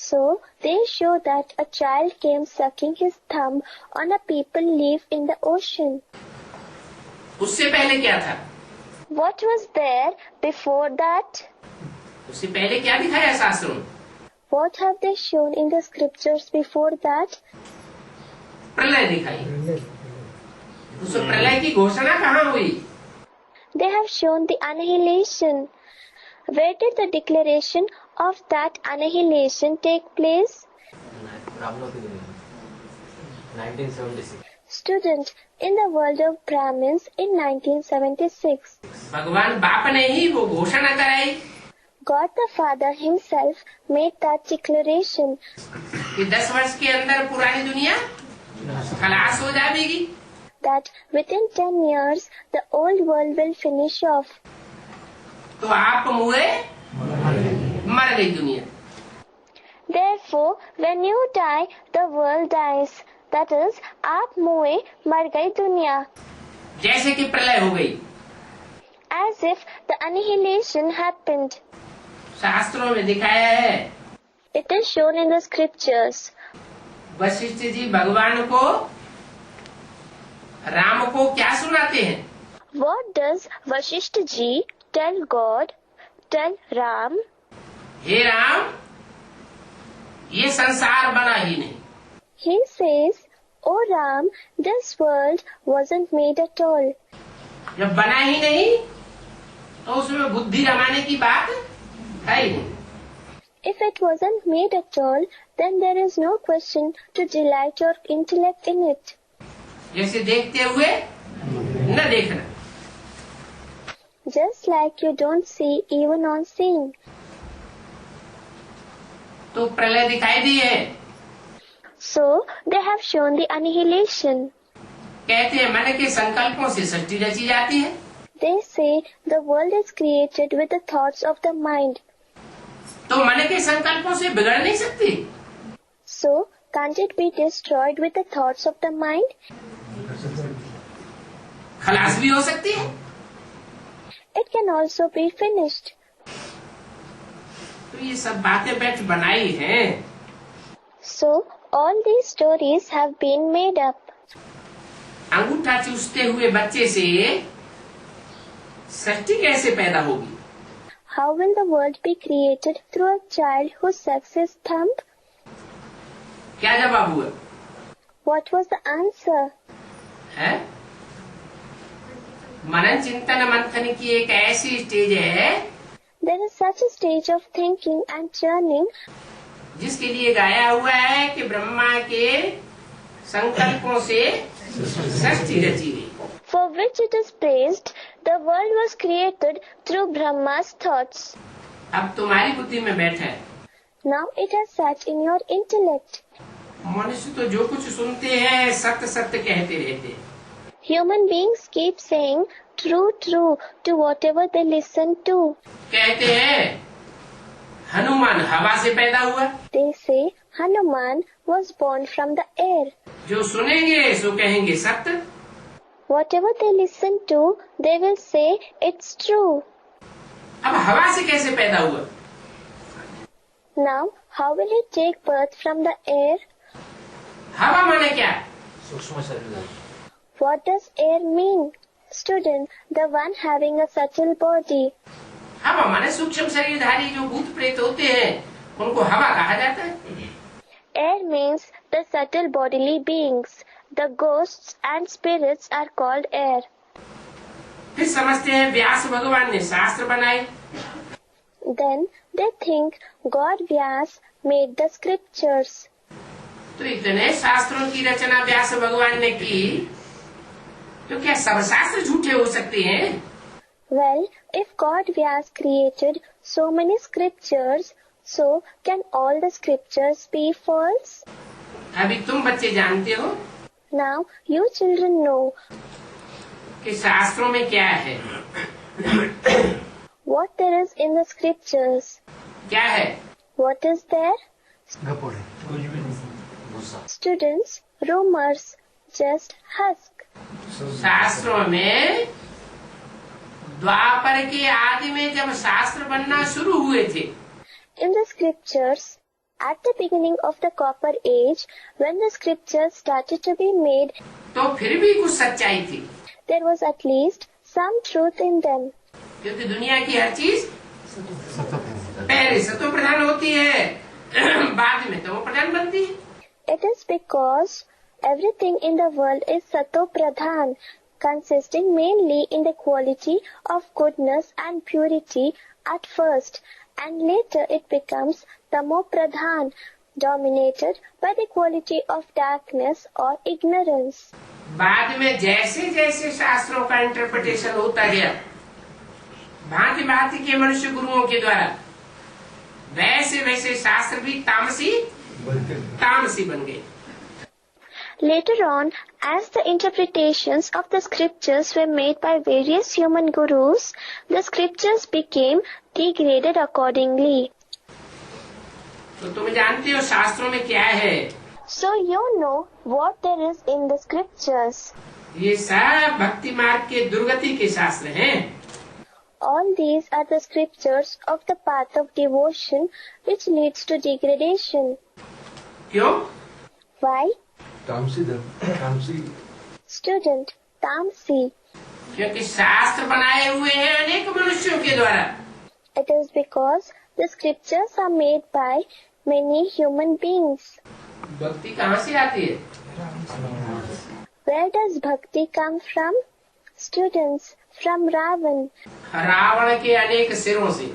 So they show that a child came sucking his thumb on a peepal leaf in the ocean. उससे पहले क्या था? What was there before that? उससे पहले क्या दिखाया शास्त्रों में? What have they shown in the scriptures before that? प्रलय दिखाई। उस प्रलय की घोषणा कहाँ हुई? They have shown the annihilation. Where did the declaration of that annihilation take place? ब्राह्मणों की दुनिया 1976। Student, in the world of Brahmins in 1976. भगवान बाप ने ही वो घोषणा कराई God the Father himself made that declaration कि 10 वर्ष के अंदर पुरानी दुनिया खलास हो जाएगी। that within 10 years the old world will finish off. तो आप मुए मर गई दुनिया। Therefore, when you die, the world dies. That is, आप मुए मर गई दुनिया। जैसे कि प्रलय हो गई। As if the annihilation happened. शास्त्रों में दिखाया है। It is shown in the scriptures. Vashishtha ji भगवान को राम को क्या सुनाते हैं? What does Vashishta ji tell God, tell Ram? हे राम, ये संसार बना ही नहीं। He says, "O Ram, this world wasn't made at all." जब बना ही नहीं तो उसमें बुद्धि रमाने की बात है ही नहीं। If it wasn't made at all, then there is no question to delight your intellect in it. जैसे देखते हुए न देखना। Just like you don't see even on seeing. तो प्रलय दिखाई दी है। So they have shown the annihilation. कहते हैं मन के संकल्पों से सृष्टि रची जाती है। They say the world is created with the thoughts of the mind. तो मन के संकल्पों से बिगड़ नहीं सकती। So can't it be destroyed with the thoughts of the mind? खलास भी हो सकती है। It can also be finished. तो ये सब बातें बैठ बनाई हैं। So all these stories have been made up. अंगूठा चूसते हुए बच्चे से सृष्टि कैसे पैदा होगी? How will the world be created through a child who sucks his thumb? क्या जवाब हुआ? What was the answer? है? मनन चिंतन मंथन की एक ऐसी स्टेज है There is such a stage of thinking and churning जिसके लिए गाया हुआ है कि ब्रह्मा के संकल्पों से सृष्टि रची गई। for which it is praised, the world was created through Brahma's thoughts. अब तुम्हारी बुद्धि में बैठा है। Now it has sat in your intellect. मनुष्य तो जो कुछ सुनते हैं सत्य सत्य कहते रहते हैं। Human beings keep saying true, true to whatever they listen to. कहते हैं हनुमान हवा से पैदा हुआ। They say Hanuman was born from the air. जो सुनेंगे सो कहेंगे सत्य। Whatever they listen to, they will say it's true. अब हवा से कैसे पैदा हुआ? Now, how will he take birth from the air? हवा माने क्या? सूक्ष्म शरीर। What does air mean? Student, the one having a subtle body. हवा माने सूक्ष्म शरीरधारी जो भूत प्रेत होते हैं उनको हवा कहा जाता है। Air means the subtle bodily beings. The ghosts and spirits are called air. फिर समझते हैं व्यास भगवान ने शास्त्र बनाए। Then they think God Vyas made the scriptures. तो इतने शास्त्रों की रचना व्यास भगवान ने की, तो क्या सब शास्त्र झूठे हो सकते हैं? Well, if God Vyas created so many scriptures, so can all the scriptures be false? अभी तुम बच्चे जानते हो Now you children know कि शास्त्रों में क्या है। what there is in the scriptures. क्या है? What is there? गपोड़े गुस्सा। Students, rumors, just husk. शास्त्रों में द्वापर के आदि में जब शास्त्र बनना शुरू हुए थे, In the scriptures, at the beginning of the Copper Age, when the scriptures started to be made, तो फिर भी कुछ सच्चाई थी, there was at least some truth in them. क्योंकि दुनिया की हर चीज सतत पहले सतो प्रधान होती है, बाद में तमो प्रधान बनती है। It is because everything in the world is Sato Pradhan, consisting mainly in the quality of goodness and purity at first, and later it becomes Tamo Pradhan, dominated by the quality of darkness or ignorance. बाद में जैसे जैसे शास्त्रों का interpretation होता गया भांति भांति के मनुष्य गुरुओं के द्वारा, वैसे वैसे शास्त्र भी तामसी बन गए। Later on, as the interpretations of the scriptures were made by various human gurus, the scriptures became degraded accordingly. तो तुम जानते हो शास्त्रों में क्या है? So you know what there is in the scriptures. ये सब भक्ति मार्ग के दुर्गति के शास्त्र हैं। All these are the scriptures of the path of devotion which leads to degradation. क्यों? Why? तामसी Student, Tamsi. क्योंकि शास्त्र बनाए हुए हैं अनेक मनुष्यों के द्वारा। It is because the scriptures are made by many human beings. भक्ति कहाँ से आती है? Where does bhakti come from? Students, from Ravan. Ravan के अनेक सिरों से।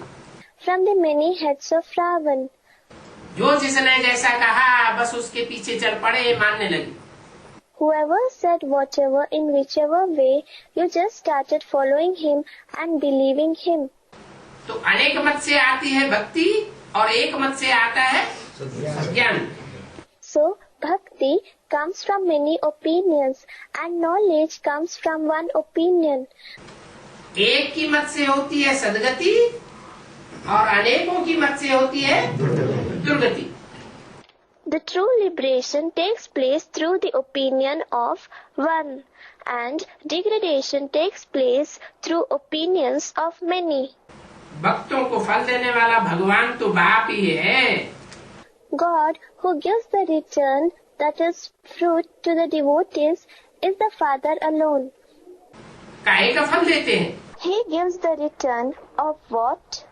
From the many heads of Ravan. जो जिसने जैसा कहा बस उसके पीछे चल पड़े, मानने लगे। Whoever said whatever in whichever way, you just started following him and believing him. तो अनेक मत से आती है भक्ति और एक मत से आता है ज्ञान। So, bhakti comes from many opinions and knowledge comes from one opinion. एक की मत से होती है सदगति और अनेकों की मत से होती है दुर्गति। The true liberation takes place through the opinion of one, and degradation takes place through opinions of many. भक्तों को फल देने वाला भगवान तो बाप ही है। God, who gives the return, that is fruit, to the devotees, is the Father alone. काहे का फल देते हैं? He gives the return of what?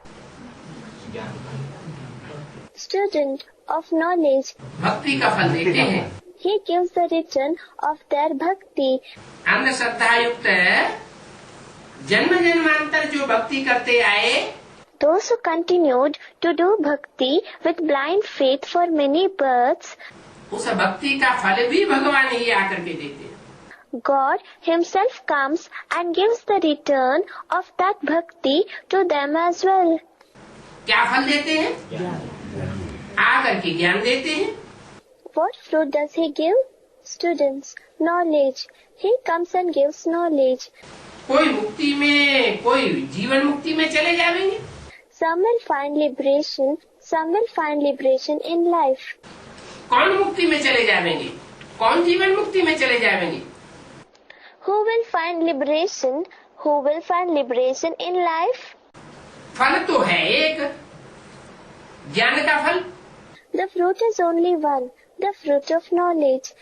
Student of knowledge. भक्ति का फल देते हैं। He gives the return of their bhakti. अंधश्रद्धा युक्त जन्म जन्मांतर जो भक्ति करते आए, Those who continued to do bhakti with blind faith for many births, उस भक्ति का फल भी भगवान ही आकर के देते हैं। God himself comes and gives the return of that bhakti to them as well. क्या फल देते हैं? आकर के ज्ञान देते हैं। What fruit does he give? Students, knowledge. He comes and gives knowledge. कोई मुक्ति में, कोई जीवन मुक्ति में चले जाएंगे। Some will find liberation, some will find liberation in life. कौन मुक्ति में चले जाएंगे? कौन जीवन मुक्ति में चले जाएंगे? Who will find liberation? Who will find liberation in life? फल तो है एक, ज्ञान का फल। The fruit is only one, the fruit of knowledge.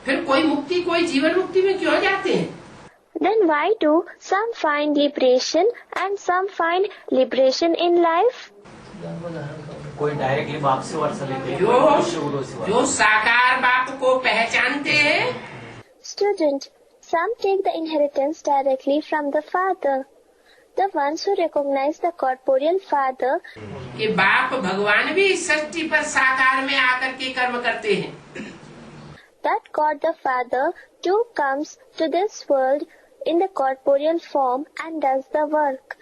फिर कोई मुक्ति, कोई जीवन मुक्ति में क्यों जाते हैं? Then why do some find liberation and some find liberation in life? कोई डायरेक्टली बाप से वर्षा लेते हैं, कोई मनुष्य गुरु से जो साकार बाप को पहचानते हैं, Student, some take the inheritance directly from the father. The ones who recognize the corporeal father, कि बाप भगवान भी इस सृष्टि पर साकार में आकर के कर्म करते हैं, that God the Father too comes to this world in the corporeal form and does the work.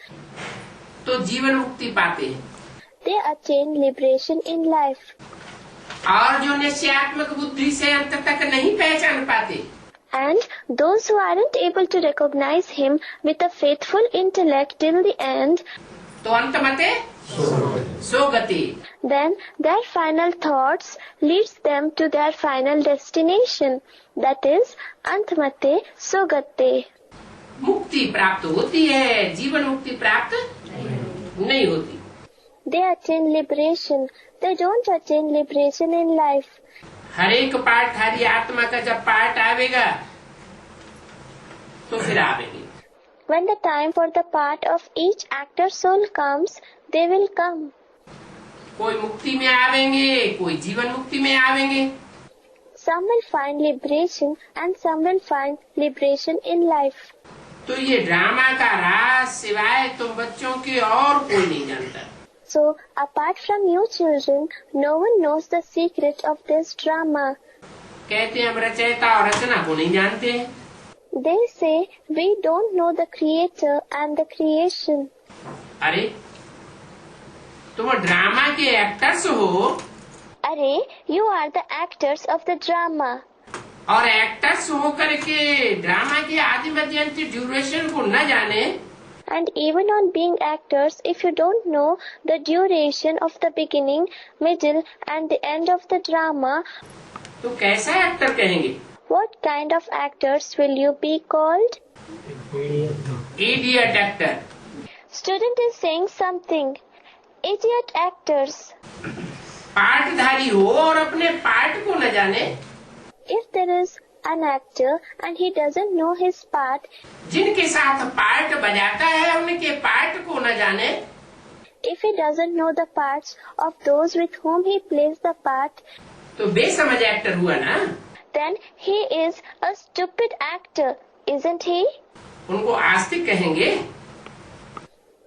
तो जीवन मुक्ति पाते हैं। They attain liberation in life. और जो निश्चयात्मक बुद्धि से अंत तक नहीं पहचान पाते, And those who aren't able to recognize him with a faithful intellect till the end, तो अंत मते सोगति, then their final thoughts leads them to their final destination, that is Antmate Sogate. मुक्ति प्राप्त होती है, जीवन मुक्ति प्राप्त नहीं होती। They attain liberation. They don't attain liberation in life. हर एक पाठधारी आत्मा का जब पाठ आवेगा तो फिर आवेगी। When the time for the part of each actor's soul comes, they will come. कोई मुक्ति में आवेंगे, कोई जीवन मुक्ति में आवेंगे। Some will find liberation and some will find liberation in life. तो ये ड्रामा का राज सिवाय तुम बच्चों के और कोई नहीं जानता। So, apart from you children, no one knows the secret of this drama. कहते हैं हम रचयिता और रचना को नहीं जानते हैं। They say we don't know the creator and the creation. अरे तुम ड्रामा के एक्टर्स हो, अरे, you are the actors of the drama. और एक्टर्स होकर के ड्रामा के आदि मध्य अंत ड्यूरेशन को न जाने, And even on being actors, if you don't know the duration of the beginning, middle and the end of the drama, तो कैसा एक्टर कहेंगे? what kind of actors will you be called? Idiot actor. Student is saying something. Idiot actors. पाठधारी हो और अपने पाठ को न जाने, If there is an actor and he doesn't know his part, जिनके साथ पार्ट बजाता है उनके पार्ट को न जाने, if he doesn't know the parts of those with whom he plays the part, तो बेसमझ एक्टर हुआ ना। then he is a stupid actor, isn't he? उनको आस्तिक कहेंगे।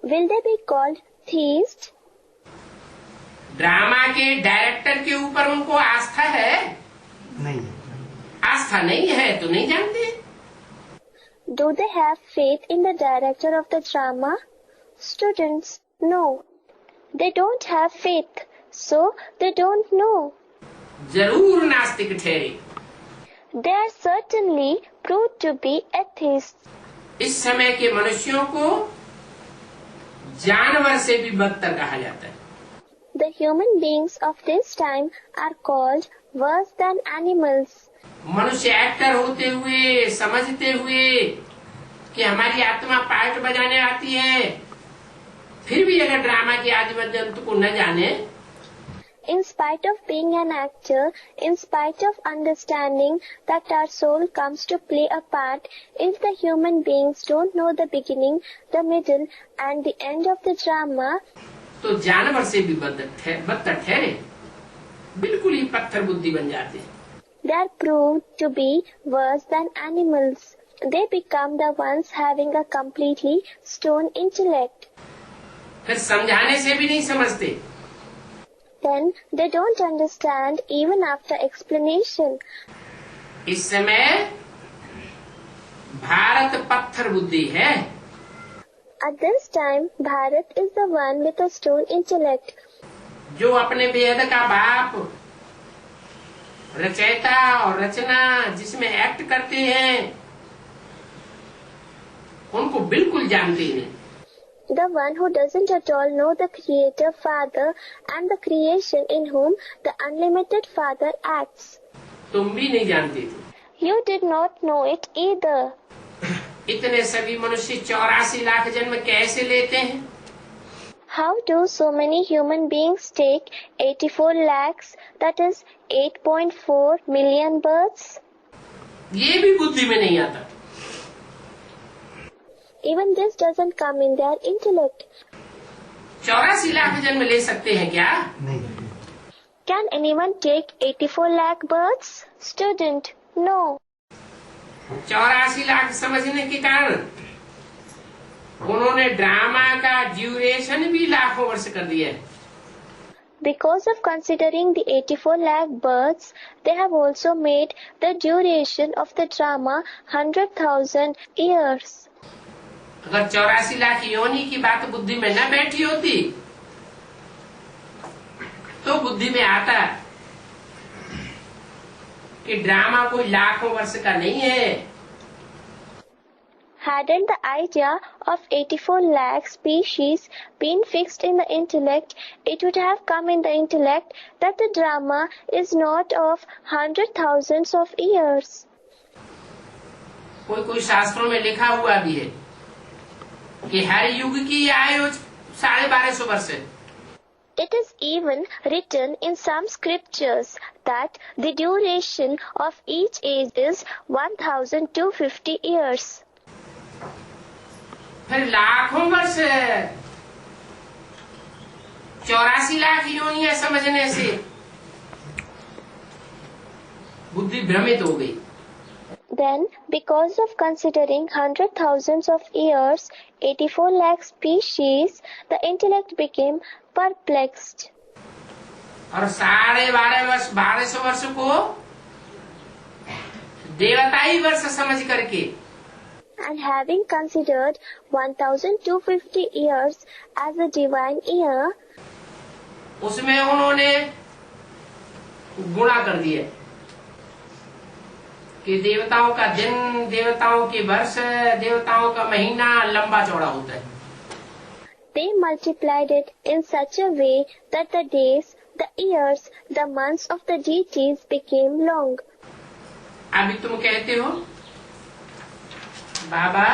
Will they be called theists? Drama के डायरेक्टर के ऊपर उनको आस्था है? नहीं। आस्था नहीं है तो नहीं जानते। Do they have faith in the director of the drama? Students, no. They don't have faith, so they don't know. जरूर नास्तिक ठहरे। They are certainly proved to be atheists. इस समय के मनुष्यों को जानवर से भी बदतर कहा जाता है। The human beings of this time are called worse than animals. मनुष्य एक्टर होते हुए, समझते हुए कि हमारी आत्मा पार्ट बजाने आती है, फिर भी अगर ड्रामा के आदि मध्य अंत को न जाने, In spite of being an actor, in spite of understanding that our soul comes to play a part, if the human beings don't know the beginning, the middle and the end of the drama, तो जानवर से भी बदतर ठहरे, बिल्कुल ही पत्थर बुद्धि बन जाते हैं। they are proved to be worse than animals. They become the ones having a completely stone intellect. फिर समझाने से भी नहीं समझते। Then they don't understand even after explanation. इस समय भारत पत्थर बुद्धि है। At this time, Bharat is the one with a stone intellect. जो अपने बेहद का बाप, रचयिता और रचना जिसमें एक्ट करते हैं, उनको बिल्कुल जानते ही नहीं। The one who doesn't at all know the Creator Father and the creation in whom the unlimited Father acts. तुम भी नहीं जानते थे। You did not know it either. इतने सभी मनुष्य 84 लाख जन्म कैसे लेते हैं? How do so many human beings take 84 lakhs, that is 8.4 million births? ये भी बुद्धि में नहीं आता। even this doesn't come in their intellect. 84 lakh जन्म ले सकते हैं क्या? नहीं. Can anyone take 84 lakh births? Student, no. 84 lakh समझने के कारण उन्होंने ड्रामा का ड्यूरेशन भी लाखों वर्ष कर दिया है. Because of considering the 84 lakh births, they have also made the duration of the drama 100,000 years. अगर 84 लाख योनि की बात बुद्धि में न बैठी होती तो बुद्धि में आता कि ड्रामा कोई लाखों वर्ष का नहीं है. Hadn't the idea of 84 lakh species been fixed in the intellect, it would have come in the intellect that the drama is not of 100,000s of years. कोई शास्त्रों में लिखा हुआ भी है कि हर युग की आयु 1250 वर्ष है. It is even written in some scriptures that the duration of each age is 1,250 years. फिर लाखों वर्ष 84 लाख योनियां समझने से बुद्धि भ्रमित हो गई. Then, because of considering 100,000s of years, 84 lakh species, the intellect became perplexed. और 1250 वर्ष को देवताई वर्ष समझ करके And having considered 1,250 years as a divine year, उसमें उन्होंने गुणा कर दिया कि देवताओं का दिन, देवताओं के वर्ष, देवताओं का महीना लंबा चौड़ा होता है. they multiplied it in such a way that the days, the years, the months of the deities became long. अभी तुम कहते हो बाबा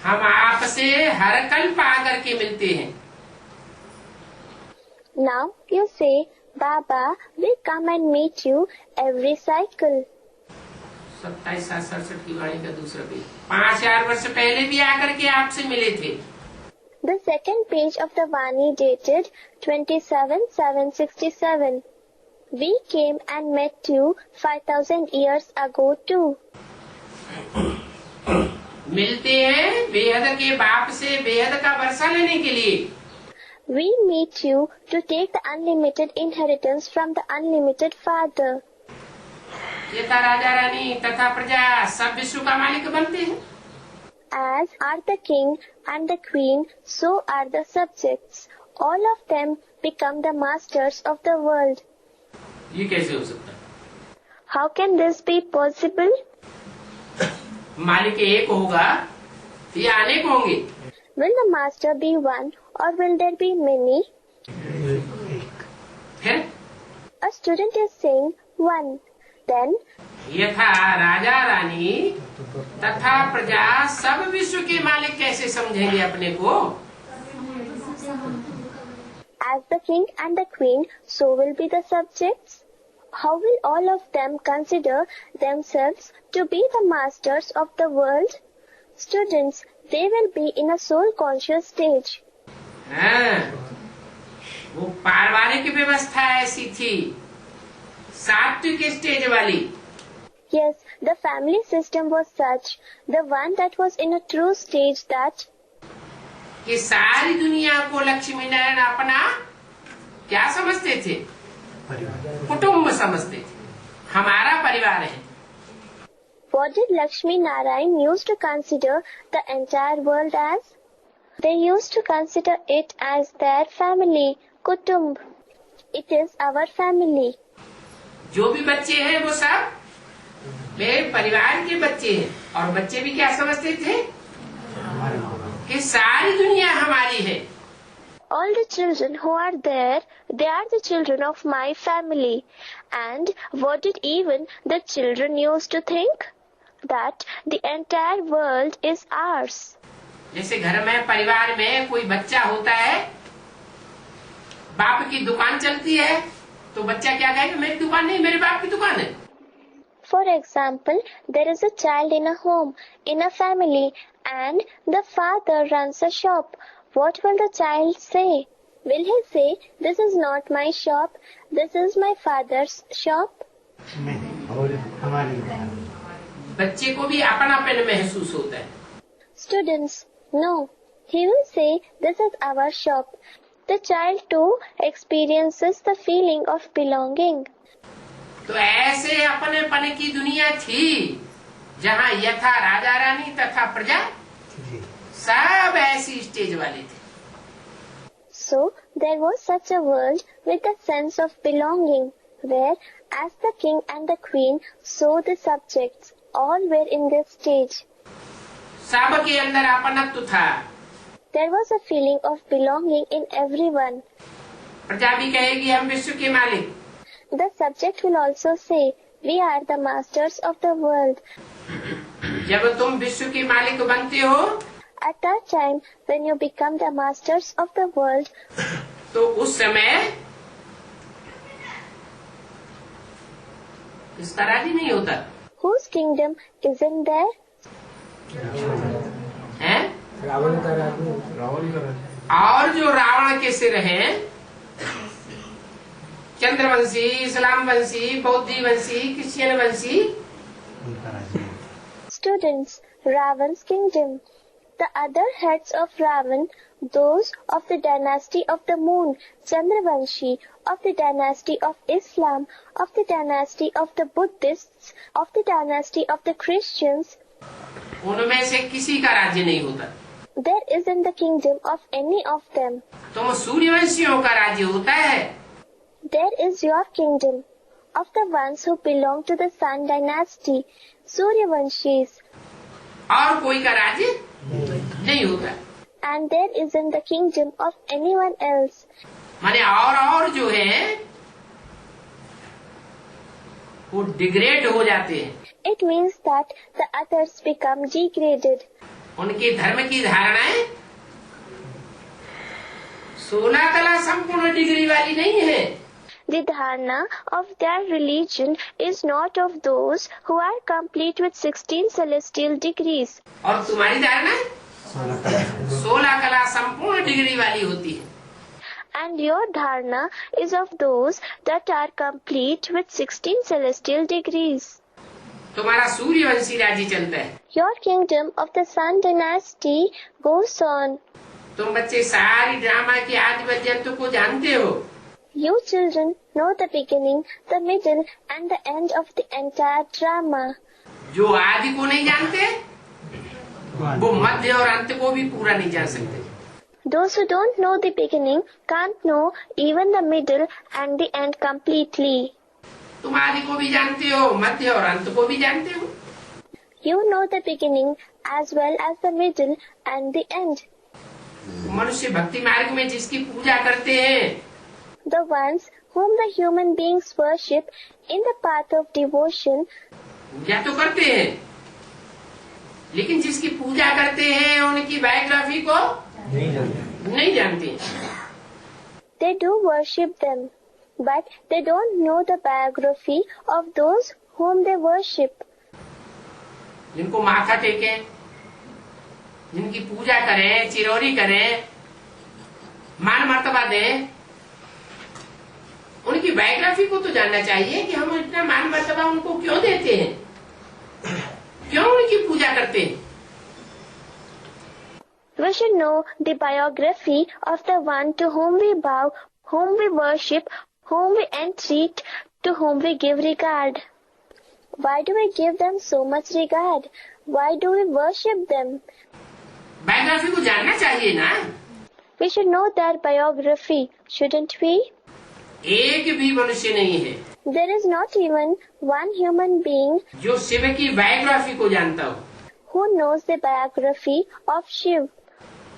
हम आपसे हर कल्प आकर के मिलते हैं. Now you say, Baba, we come and meet you every cycle. 27-67 की वाणी का दूसरा पेज. 5000 वर्ष पहले भी आकर के आपसे मिले थे. The second page of the Vani dated 27,767. We came and met you 5,000 years ago too. मिलते हैं बेहद के बाप से बेहद का वर्षा लेने के लिए. We meet you to take the unlimited inheritance from the unlimited Father. यथा राजा रानी तथा प्रजा सब विश्व का मालिक बनते हैं. As are the king and the queen, so are the subjects. All of them become the masters of the world. ये कैसे हो सकता है? How can this be possible? मालिक एक होगा या अनेक होंगे? Will the master be one or will there be many? फिर A student is saying one. Then, यथा राजा रानी तथा प्रजा सब विश्व के मालिक कैसे समझेंगे अपने को? as the king and the queen, so will be the subjects. How will all of them consider themselves to be the masters of the world? Students, they will be in a soul conscious stage. हाँ, वो पारिवारिक व्यवस्था ऐसी थी, सात्विक stage वाली. Yes, the family system was such, the one that was in a true stage that कि सारी दुनिया को लक्ष्मी नारायण अपना क्या समझते थे? कुटुंब समझते थे. हमारा परिवार है. what did Lakshmi Narayan used to consider the entire world as? They used to consider it as their family, Kutumb. It is our family. जो भी बच्चे हैं वो सब मेरे परिवार के बच्चे हैं. और बच्चे भी क्या समझते थे कि सारी दुनिया हमारी है. All the children who are there, they are the children of my family. And what did even the children used to think? That the entire world is ours. जैसे घर में परिवार में कोई बच्चा होता है, बाप की दुकान चलती है तो बच्चा क्या कहेगा? मेरी दुकान नहीं, मेरे बाप की दुकान है. For example, there is a child in a home, in a family, and the father runs a shop. What will the child say? Will he say, "This is not my shop, this is my father's shop"? नहीं, हमारी दुकान। बच्चे को भी अपनापन महसूस होता है। Students, no. He will say, "This is our shop." The child too experiences the feeling of belonging. तो ऐसे अपनेपन की दुनिया थी जहाँ यथा राजा रानी तथा प्रजा जी। सब ऐसी स्टेज वाले थे। So there was such a world with a sense of belonging, where as the king and the queen, so the subjects, all were in this stage. सबके अंदर अपनत्व था। There was a feeling of belonging in everyone. प्रजा भी कहेगी हम विश्व के मालिक। The subject will also say, "We are the masters of the world." जब तुम विश्व के मालिक बनते हो At that time, when you become the masters of the world, तो उस समय इसका राजी नहीं होता whose kingdom isn't there? है। रावण का राज्य। और जो रावण के सिर हैं, चंद्रवंशी, इस्लाम वंशी, बौद्धी वंशी, क्रिश्चियन वंशी, उनका राज्य। Students, Ravan's kingdom. The other heads of Ravan, those of the dynasty of the moon, Chandravanshi, of the dynasty of Islam, of the dynasty of the Buddhists, of the dynasty of the Christians, उनमें से किसी का राज्य नहीं होता। there isn't the kingdom of any of them. तुम सूर्यवंशियों का राज्य होता है। There is your kingdom, of the ones who belong to the Sun dynasty, Suryavanshis, और कोई का राज्य नहीं होता। and there isn't the kingdom of anyone else. माने और जो है वो डिग्रेड हो जाते हैं। It means that the others become degraded. उनके धर्म की धारणाएं 16 कला संपूर्ण डिग्री वाली नहीं है। The dharana of their religion is not of those who are complete with 16 celestial degrees. और तुम्हारी धारणा 16 कला संपूर्ण डिग्री वाली होती है। And your dharana is of those that are complete with 16 celestial degrees. तुम्हारा सूर्यवंशी राज्य चलता है। Your kingdom of the Sun dynasty goes on. तुम बच्चे सारी ड्रामा के आदि पर्यंत को जानते हो। You children know the beginning, the middle, and the end of the entire drama. जो आदि को नहीं जानते वो मध्य और अंत को भी पूरा नहीं जान सकते। Those who don't know the beginning can't know even the middle and the end completely. तुम आदि को भी जानते हो, मध्य और अंत को भी जानते हो। You know the beginning as well as the middle and the end. मनुष्य भक्ति मार्ग में जिसकी पूजा करते हैं, The ones whom the human beings worship in the path of devotion, पूजा तो करते हैं, लेकिन जिसकी पूजा करते हैं उनकी बायोग्राफी को नहीं जानते। they do worship them, but they don't know the biography of those whom they worship. जिनको माथा टेके, जिनकी पूजा करें, चिरौरी करें, मान मर्तबा दें, उनकी बायोग्राफी को तो जानना चाहिए कि हम इतना मान मर्तबा उनको क्यों देते हैं, क्यों उनकी पूजा करते हैं। We should know the biography of the one to whom we bow, whom we worship, whom we entreat, to whom we give regard. Why do we give them so much regard? Why do we worship them? Biography को जानना चाहिए ना। We should know their biography, shouldn't we? एक भी मनुष्य नहीं है There is not even one human being जो शिव की बायोग्राफी को जानता हो। who knows the biography of Shiv.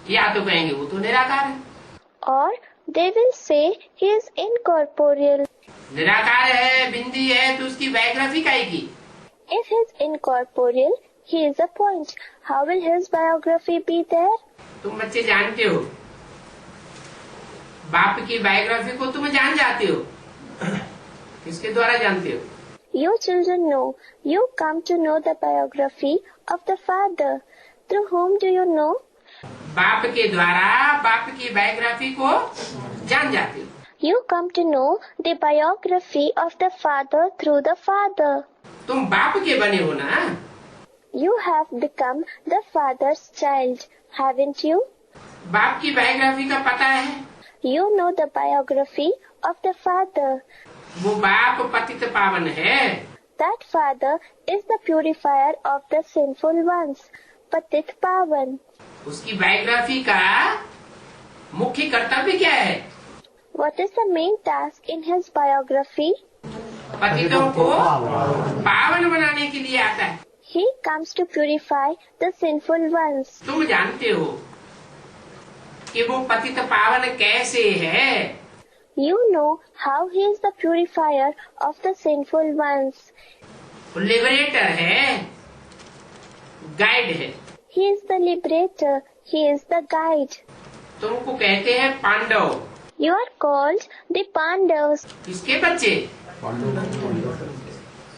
या तो कहेंगे वो तो निराकार है। Or they will say he is incorporeal. निराकार है, बिंदी है, तो उसकी बायोग्राफी काहे की? If he is incorporeal, he is a point. How will his biography be there? तुम बच्चे जानते हो, बाप की बायोग्राफी को तुम जान जाते हो। किसके द्वारा जानते हो? You children know. You come to know the biography of the father. Through whom do you know? बाप के द्वारा बाप की बायोग्राफी को जान जाते हो। You come to know the biography of the father through the father. तुम बाप के बने हो ना। You have become the father's child, haven't you? बाप की बायोग्राफी का पता है। You know the biography of the father. वो बाप पतित पावन है। That father is the purifier of the sinful ones, Patit Pavan. उसकी बायोग्राफी का मुख्य कर्तव्य क्या है? What is the main task in his biography? पतितों को पावन बनाने के लिए आता है। He comes to purify the sinful ones. तुम जानते हो कि वो पतित पावन कैसे है। You know how he is the purifier of the sinful ones. वो लिबरेटर है, गाइड है। He is the liberator. He is the guide. तुमको कहते हैं Pandav. You are called the Pandavas. किसके बच्चे?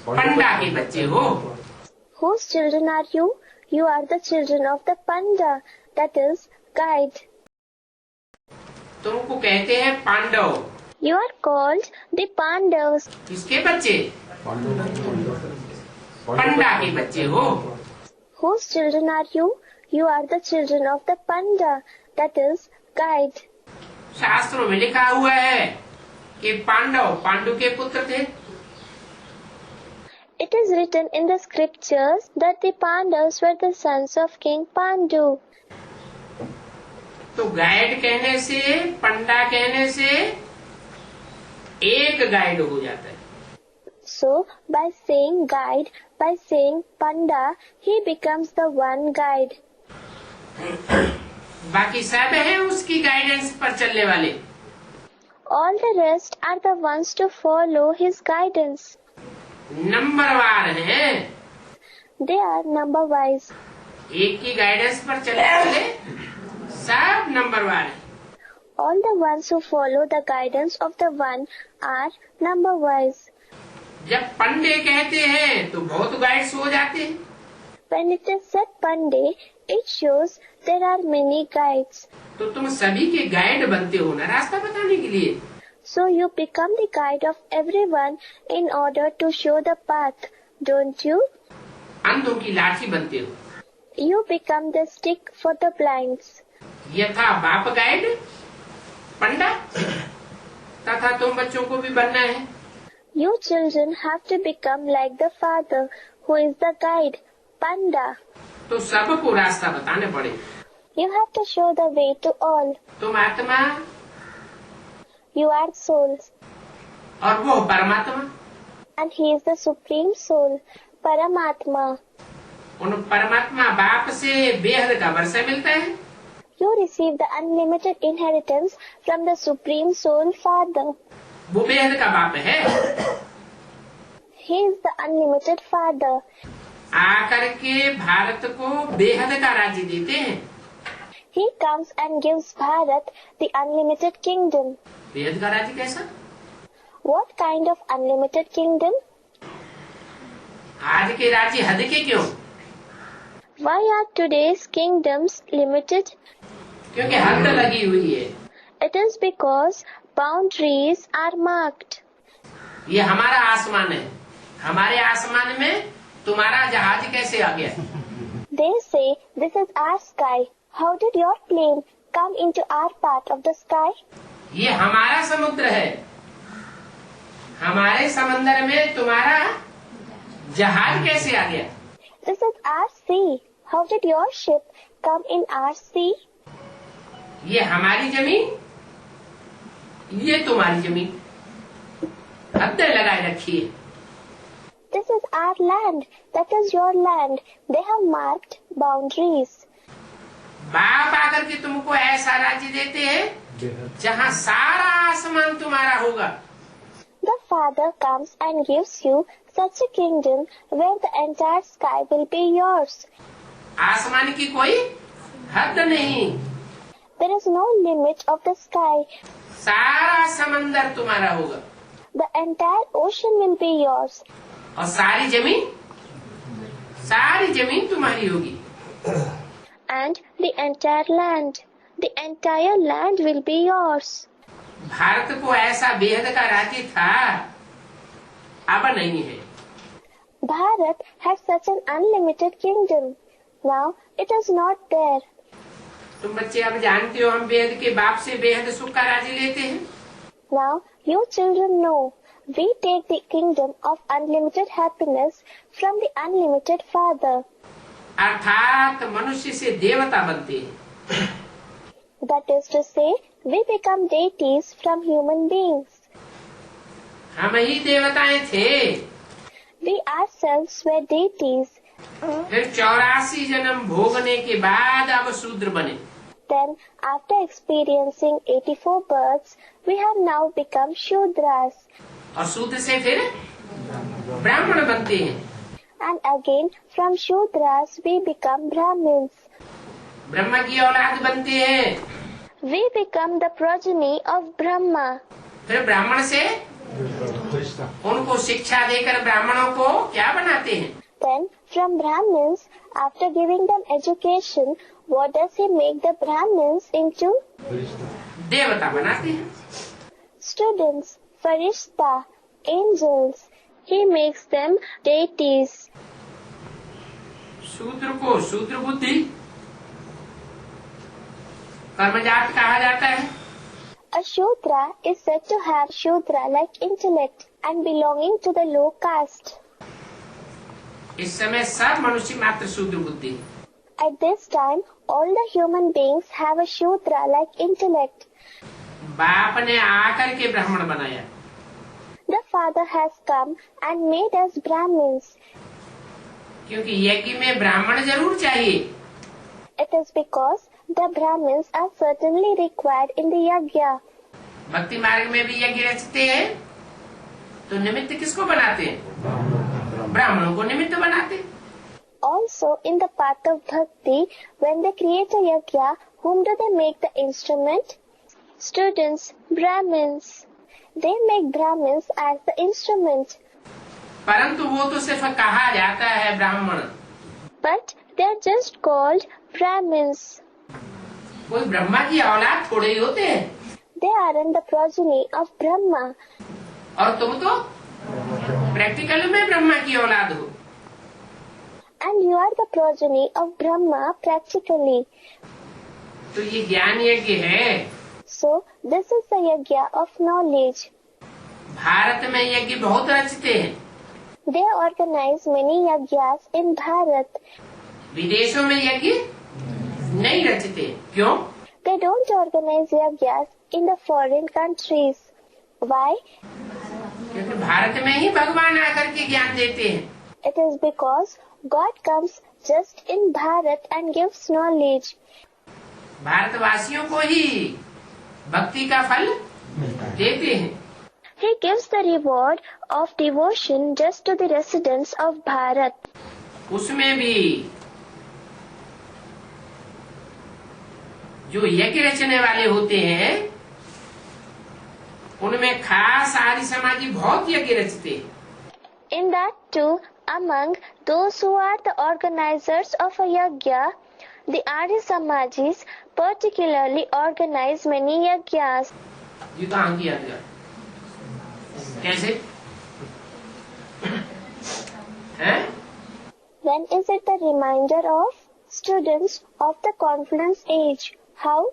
पंडा के बच्चे हो। Whose children are you? You are the children of the Panda, that is, guide. तुमको कहते हैं Pandav. You are called the Pandavas. किसके बच्चे? पंडा के बच्चे हो। Whose children are you? You are the children of the Panda, that is, guide. शास्त्रों में लिखा हुआ है कि पांडव पांडु के पुत्र थे। It is written in the scriptures that the Pandavas were the sons of King Pandu. तो गाइड कहने से, पंडा कहने से एक गाइड हो जाता है। So, by saying guide, by saying Panda, he becomes the one guide. बाकी सब है उसकी गाइडेंस पर चलने वाले। All the rest are the ones to follow his guidance. नंबरवार है। They are number-wise. एक की गाइडेंस पर चलने वाले सब नंबरवार है। All the ones who follow the guidance of the one are number-wise. जब पंडे कहते हैं तो बहुत गाइड्स हो जाते हैं। When it is said Pandey, it shows there are many guides. तो तुम सभी के गाइड बनते हो ना रास्ता बताने के लिए। So you become the guide of everyone in order to show the path, don't you? अंधों की लाठी बनते हो। You become the stick for the blinds. यथा बाप गाइड पंडा, तथा तुम बच्चों को भी बनना है। You children have to become like the father, who is the guide, Panda. तो सबको रास्ता बताने पड़े। You have to show the way to all. तुम आत्मा You are souls, और वो परमात्मा। and he is the supreme soul, Paramatma. उन परमात्मा बाप से बेहद का वर्षा मिलता है। You receive the unlimited inheritance from the supreme soul father. वो बेहद का बाप है। He is the unlimited father. आकर के भारत को बेहद का राज्य देते हैं। He comes and gives Bharat the unlimited kingdom. बेहद का राज्य कैसा? What kind of unlimited kingdom? आज के राज्य हद के क्यों? Why are today's kingdoms limited? क्योंकि हद लगी हुई है। It is because boundaries are marked. ये हमारा आसमान है। हमारे आसमान में तुम्हारा जहाज कैसे आ गया? They say this is our sky. How did your plane come into our part of the sky? ये हमारा समुद्र है। हमारे समंदर में तुम्हारा जहाज कैसे आ गया? This is our sea. How did your ship come in our sea? ये हमारी जमीन, ये तुम्हारी जमीन, हद लगाए रखी है। This is our land. That is your land. They have marked boundaries. बाप आकर के तुमको ऐसा राज्य देते हैं जहाँ सारा आसमान तुम्हारा होगा। The Father comes and gives you such a kingdom where the entire sky will be yours. आसमान की कोई हद नहीं। There is no limit of the sky. सारा समंदर तुम्हारा होगा। The entire ocean will be yours. और सारी जमीन तुम्हारी होगी। And the entire land will be yours. Bharat को ऐसा बेहद का राज्य था, अब नहीं है। Bharat had such an unlimited kingdom. Now it is not there. तुम बच्चे अब जानते हो, हम बेहद के बाप से बेहद सुख का राज्य लेते हैं। Now you children know, we take the kingdom of unlimited happiness from the unlimited Father. अर्थात मनुष्य से देवता बनते हैं। That is to say, we become deities from human beings. हम ही देवताएं थे। We ourselves were deities. फिर 84 जन्म भोगने के बाद अब शूद्र बने। Then, after experiencing 84 births, we have now become Shudras. और शूद्र से फिर ब्राह्मण बनते हैं। And again, from Shudras, we become Brahmins. Brahma की औलाद बनते हैं। We become the progeny of Brahma. फिर ब्राह्मण से फरिश्ता। उनको शिक्षा देकर ब्राह्मणों को क्या बनाते हैं? Then, from Brahmins, after giving them education, what does he make the Brahmins into? फरिश्ता। देवता बनाते हैं। Students, Farishta, angels. He makes them deities. शूद्र को शूद्र बुद्धि कर्मजात कहा जाता है। A Shudra is said to have Shudra-like intellect and belonging to the low caste. इस समय सब मनुष्य मात्र शूद्र बुद्धि है। At this time, all the human beings have a Shudra-like intellect. बाप ने आकर के ब्राह्मण बनाया। The Father has come and made us Brahmins. क्योंकि यज्ञ में ब्राह्मण जरूर चाहिए। It is because the Brahmins are certainly required in the yajna. भक्ति मार्ग में भी यज्ञ रचते हैं तो निमित्त किसको बनाते हैं? ब्राह्मणों को निमित्त बनाते। Also, in the path of bhakti, when they create a yajna, whom do they make the instrument? Students, Brahmins. They make Brahmins as the instrument. परंतु वो तो सिर्फ कहा जाता है ब्राह्मण। But they are just called Brahmins. कोई ब्रह्मा की औलाद थोड़े ही होते हैं। They aren't the progeny of Brahma. और तुम तो प्रैक्टिकल में ब्रह्मा की औलाद हो। And you are the progeny of Brahma practically. तो ये ज्ञान यज्ञ है। So, this is the yajna of knowledge. Bharat में यज्ञ बहुत रचते हैं। They organize many yajnas in Bharat. विदेशों में यज्ञ नहीं रचते। क्यों? They don't organize yajnas in the foreign countries. Why? क्योंकि भारत में ही भगवान आकर के ज्ञान देते हैं। It is because God comes just in Bharat and gives knowledge. भारतवासियों को ही भक्ति का फल देते हैं। He gives the reward of devotion just to the residents of Bharat. उसमें भी जो यज्ञ रचने वाले होते हैं उनमें खास आर्य समाजी बहुत यज्ञ रचते हैं। In that too, among those who are the organizers of a yajna, the Arya Samajis particularly organize many yajnas. ये कहाँ किया गया? कैसे? हैं? When is it the reminder of students of the confluence age? How?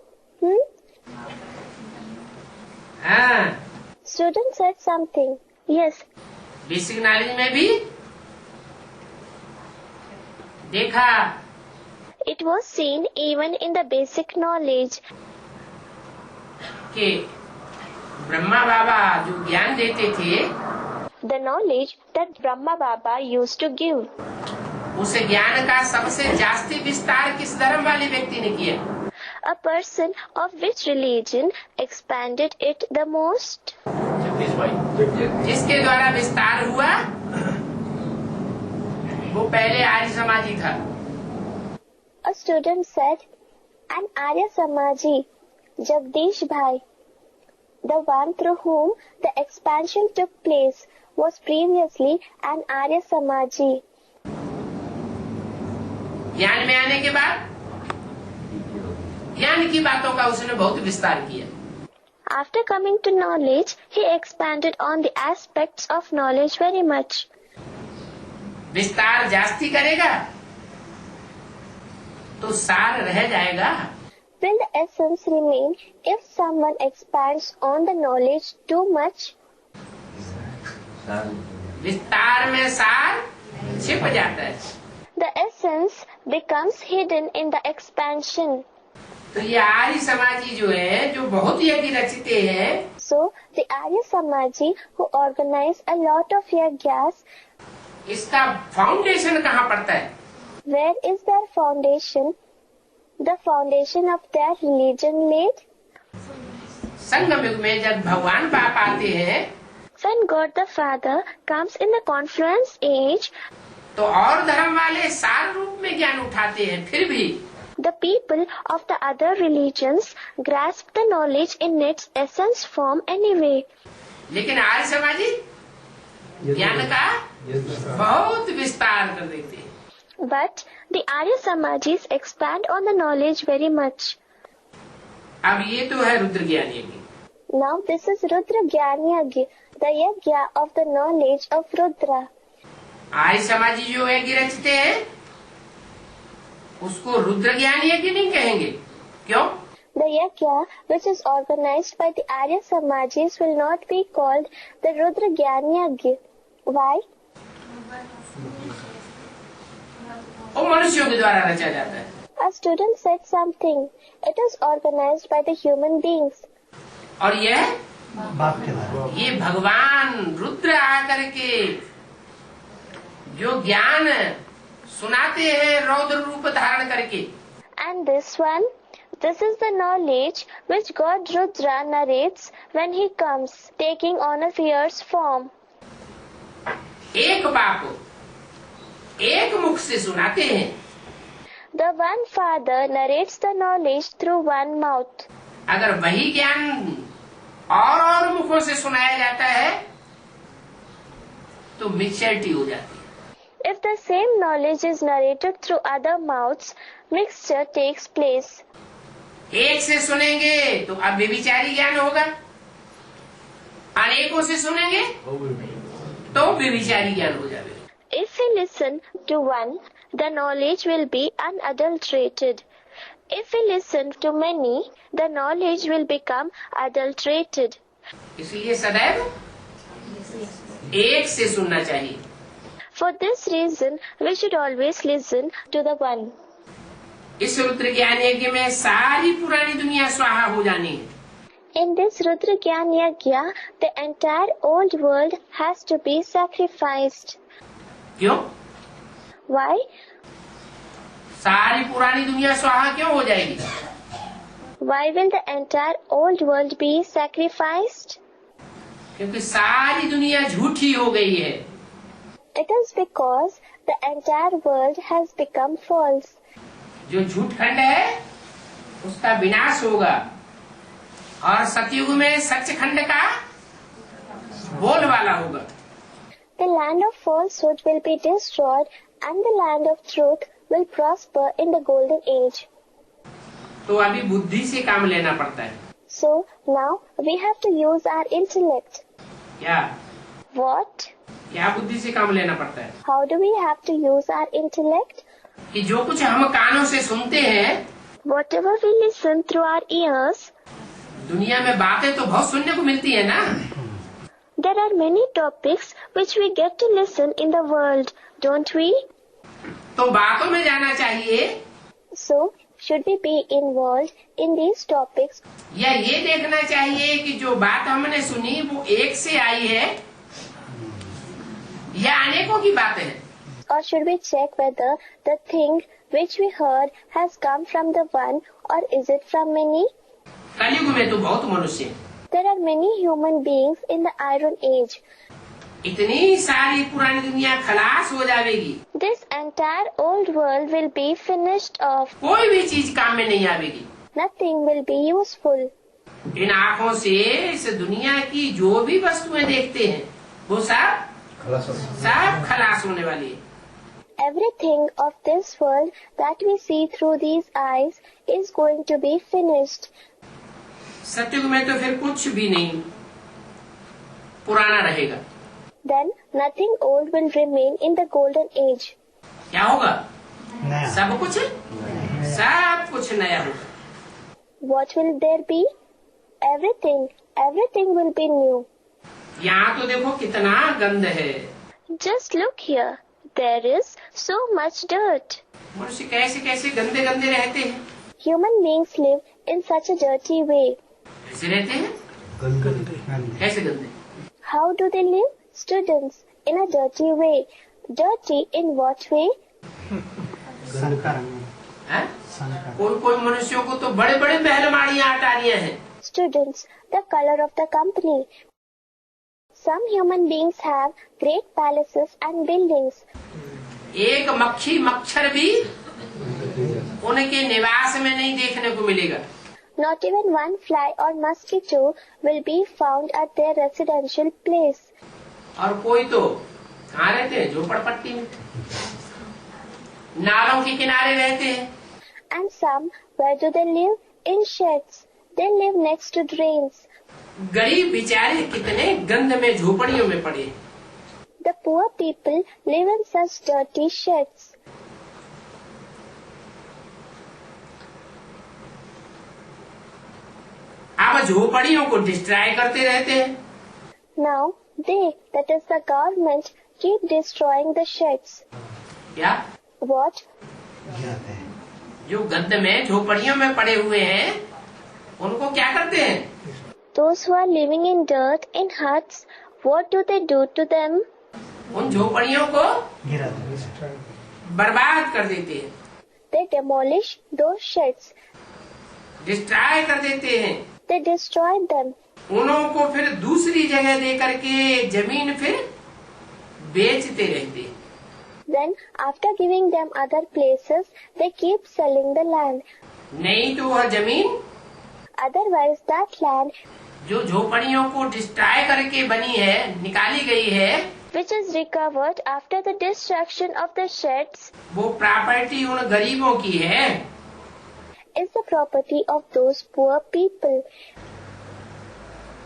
हाँ, Student said something. Yes, basic knowledge में भी देखा it was seen even in the basic knowledge. कि ब्रह्मा बाबा जो ज्ञान देते थे The knowledge that Brahma Baba used to give. उस ज्ञान का सबसे जास्ती विस्तार किस धर्म वाले व्यक्ति ने किया? A person of which religion expanded it the most? Jagdish भाई। जिसके द्वारा विस्तार हुआ वो पहले आर्य समाजी था। A student said, an Arya Samaji, Jagdish Bhai, the one through whom the expansion took place, was previously an Arya Samaji. ज्ञान में आने के बाद ज्ञान की बातों का उसने बहुत विस्तार किया। After coming to knowledge, he expanded on the aspects of knowledge very much. विस्तार जास्ती करेगा तो सार रह जाएगा। Will the essence remain if someone expands on the knowledge too much? विस्तार में सार छिप जाता है। The essence becomes hidden in the expansion. तो ये आर्य समाजी जो है, जो बहुत ही रचित है, So, the Arya Samaji who organize a lot of yajnas, इसका फाउंडेशन कहाँ पड़ता है? where is their foundation? The foundation of their religion laid? संगम युग में जब भगवान बाप आते हैं When God the Father comes in the confluence age, तो और धर्म वाले सार रूप में ज्ञान उठाते हैं, फिर भी the people of the other religions grasp the knowledge in its essence form anyway. लेकिन आर्य समाजी ज्ञान का बहुत विस्तार कर देते हैं। But the Arya Samajis expand on the knowledge very much. अब ये तो है रुद्र ज्ञान यज्ञ। Now this is Rudra Gyan Yajna, the yajna of the knowledge of Rudra. आर्य समाजी जो यज्ञ रचते हैं उसको रुद्र ज्ञान यज्ञ नहीं कहेंगे। क्यों? The yajna which is organized by the Arya Samajis will not be called the Rudra Gyan Yajna. Why? वो मनुष्यों के द्वारा रचा जाता है। A student said something. It is organized by the human beings. और यह बाप के द्वारा। ये भगवान रुद्र आकर के जो ज्ञान सुनाते हैं रौद्र रूप धारण करके, And this is the knowledge which God Rudra narrates when he comes, taking on a fierce form. एक बाप एक मुख से सुनाते हैं। The one Father narrates the knowledge through one mouth. अगर वही ज्ञान और मुखों से सुनाया जाता है तो मिक्सचरिटी हो जाती है। If the same knowledge is narrated through other mouths, mixture takes place. एक से सुनेंगे तो अब व्यभिचारी ज्ञान होगा, अनेकों से सुनेंगे तो व्यभिचारी ज्ञान हो जाएगा। If we listen to one, the knowledge will be unadulterated. If we listen to many, the knowledge will become adulterated. इसलिए सदैव एक से सुनना चाहिए। For this reason, we should always listen to the one. इस रुद्र ज्ञान यज्ञ में सारी पुरानी दुनिया स्वाहा हो जानी है। In this Rudra Gyan Yajna, the entire old world has to be sacrificed. क्यों? Why? सारी पुरानी दुनिया स्वाहा क्यों हो जाएगी? Why will the entire old world be sacrificed? क्योंकि सारी दुनिया झूठी हो गई है। It is because the entire world has become false. जो झूठ खंड है उसका विनाश होगा और सतयुग में सचखंड का बोलबाला होगा। The land of falsehood will be destroyed and the land of truth will prosper in the golden age. तो अभी बुद्धि से काम लेना पड़ता है। So now we have to use our intellect. क्या What? क्या बुद्धि से काम लेना पड़ता है? How do we have to use our intellect? कि जो कुछ हम कानों से सुनते हैं, Whatever we listen through our ears, दुनिया में बातें तो बहुत सुनने को मिलती है ना। there are many topics which we get to listen in the world, don't we? तो बातों में जाना चाहिए So, should we be involved in these topics, या ये देखना चाहिए कि जो बात हमने सुनी वो एक से आई है या अनेकों की बातें हैं? or should we check whether the thing which we heard has come from the one or is it from many? कलयुग में तो बहुत मनुष्य हैं। There are many human beings in the Iron Age. इतनी सारी पुरानी दुनिया खलास हो जाएगी, This entire old world will be finished off. कोई भी चीज काम में नहीं आवेगी। Nothing will be useful. इन आँखों से इस दुनिया की जो भी वस्तुएं देखते हैं वो सब खलास होने वाली है। Everything of this world that we see through these eyes is going to be finished. सतयुग में तो फिर कुछ भी नहीं पुराना रहेगा। Then nothing old will remain in the golden age. क्या होगा? नया सब कुछ नया होगा। What will there be? Everything will be new. यहाँ तो देखो कितना गंद है। Just look here. There is so much dirt. मनुष्य कैसे कैसे गंदे गंदे रहते हैं। Human beings live in such a dirty way. कैसे रहते हैं? गंदे कैसे गंदे? How do they live? Students, in a dirty way. Dirty in what way? संकर हैं? संकर कोई मनुष्यों को तो बड़े बड़े महलमाड़ियाँ अटारियाँ हैं। Students, the color of the company. Some human beings have great palaces and buildings. एक मक्खी मच्छर भी उनके निवास में नहीं देखने को मिलेगा। Not even one fly or mosquito will be found at their residential place. और कोई तो कहाँ रहते हैं? झोपड़पट्टी में, नालों के किनारे रहते हैं। And some, where do they live? In sheds. They live next to drains. गरीब बेचारे कितने गंद में झोपड़ियों में पड़े। The poor people live in such dirty sheds. अब झोपड़ियों को डिस्ट्रॉय करते रहते हैं। Now they, that is the government, keep destroying the sheds. क्या? What? गिराते हैं जो गंद में झोपड़ियों में पड़े हुए हैं उनको क्या करते हैं? Those who are living in dirt in huts, what do they do to them? उन झोपड़ियों को गिराते हैं बर्बाद कर देते हैं, They demolish those sheds. Destroy कर देते हैं। They destroy them. उन्हों को फिर दूसरी जगह दे करके जमीन फिर बेचते रहते हैं। Then, after giving them other places, they keep selling the land. नहीं तो वह जमीन Otherwise, that land, जो झोपड़ियों को डिस्ट्रॉय करके बनी है, निकाली गई है, which is recovered after the destruction of the sheds, वो प्रॉपर्टी उन गरीबों की है। is the property of those poor people.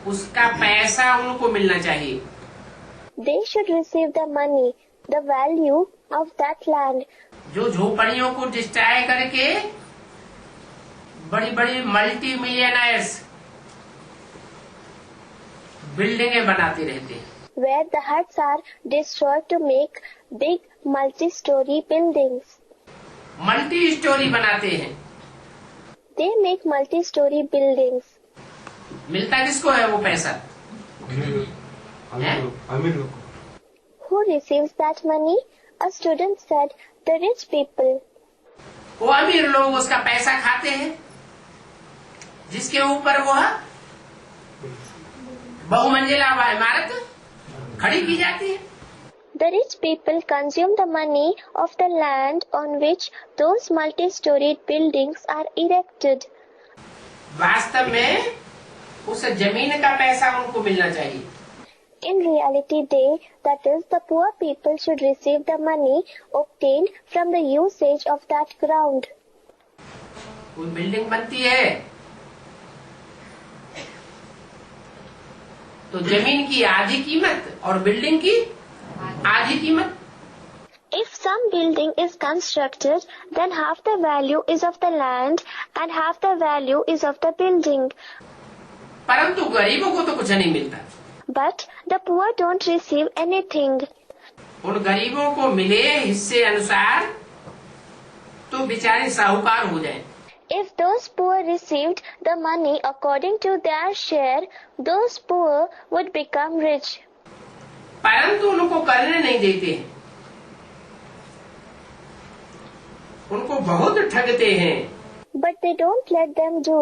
उसका पैसा उनको मिलना चाहिए। They should receive the money, the value of that land. जो झोपड़ियों को डिस्ट्रॉय करके बड़ी बड़ी मल्टी मिलियनर्स बिल्डिंगें बनाते रहते हैं। Where the huts are destroyed to make big multi-story buildings. Multi storey बनाते हैं। They make multi-story buildings. मिलता किसको है वो पैसा? अमीर लोग Who receives that money? A student said, the rich people. वो अमीर लोग उसका पैसा खाते हैं, जिसके ऊपर वो बहुमंजिला इमारत खड़ी की जाती है। The rich people consume the money of the land on which those multi-storied buildings are erected. वास्तव में उस जमीन का पैसा उनको मिलना चाहिए। In reality, they, that is, the poor people, should receive the money obtained from the usage of that ground. कोई बिल्डिंग बनती है तो जमीन की आधी कीमत और बिल्डिंग की आधी कीमत। If some building is constructed, then half the value is of the land and half the value is of the building. परंतु गरीबों को तो कुछ नहीं मिलता। But the poor don't receive anything. उन गरीबों को मिले हिस्से अनुसार तो बेचारे साहूकार हो जाएं। If those poor received the money according to their share, those poor would become rich. परंतु उनको करने नहीं देते हैं, उनको बहुत ठगते हैं। But they don't let them do.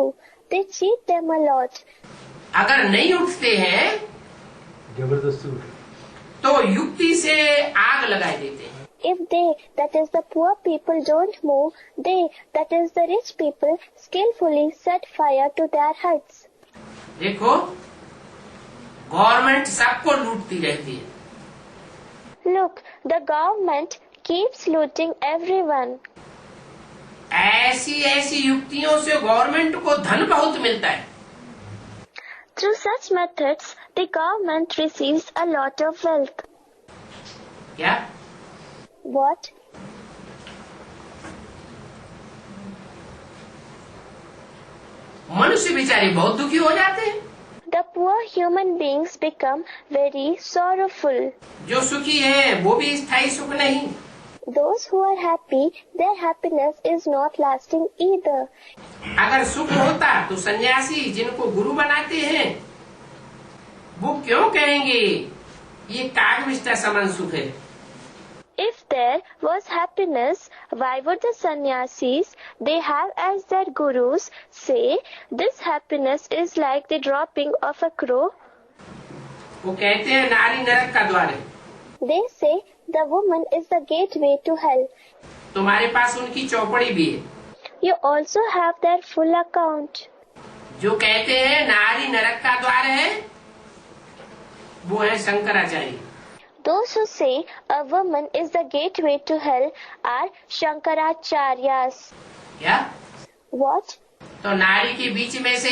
They cheat them a lot. अगर नहीं उठते हैं जबरदस्ती उठे तो युक्ति से आग लगा देते हैं। If they, that is the poor people, don't move, they, that is the rich people, skillfully set fire to their huts. देखो गवर्नमेंट सबको लूटती रहती है। Look, the government keeps looting everyone. ऐसी ऐसी युक्तियों से गवर्नमेंट को धन बहुत मिलता है। Through such methods, the government receives a lot of wealth. क्या? What? मनुष्य बेचारे बहुत दुखी हो जाते हैं। The poor human beings become very sorrowful. जो सुखी है वो भी स्थायी सुख नहीं। Those who are happy, their happiness is not lasting either. अगर सुख होता तो सन्यासी जिनको गुरु बनाते हैं वो क्यों कहेंगे ये कागविष्टा समान सुख है। If there was happiness, why would the sannyasis they have as their gurus say this happiness is like the dropping of a crow? वो कहते हैं नारी नरक का द्वार है। They say the woman is the gateway to hell. तुम्हारे पास उनकी चौपड़ी भी है। You also have their full account. जो कहते हैं नारी नरक का द्वार है वो है Shankaracharya. Those who say a woman is the gateway to hell are Shankaracharyas. क्या? What? तो नारी के बीच में से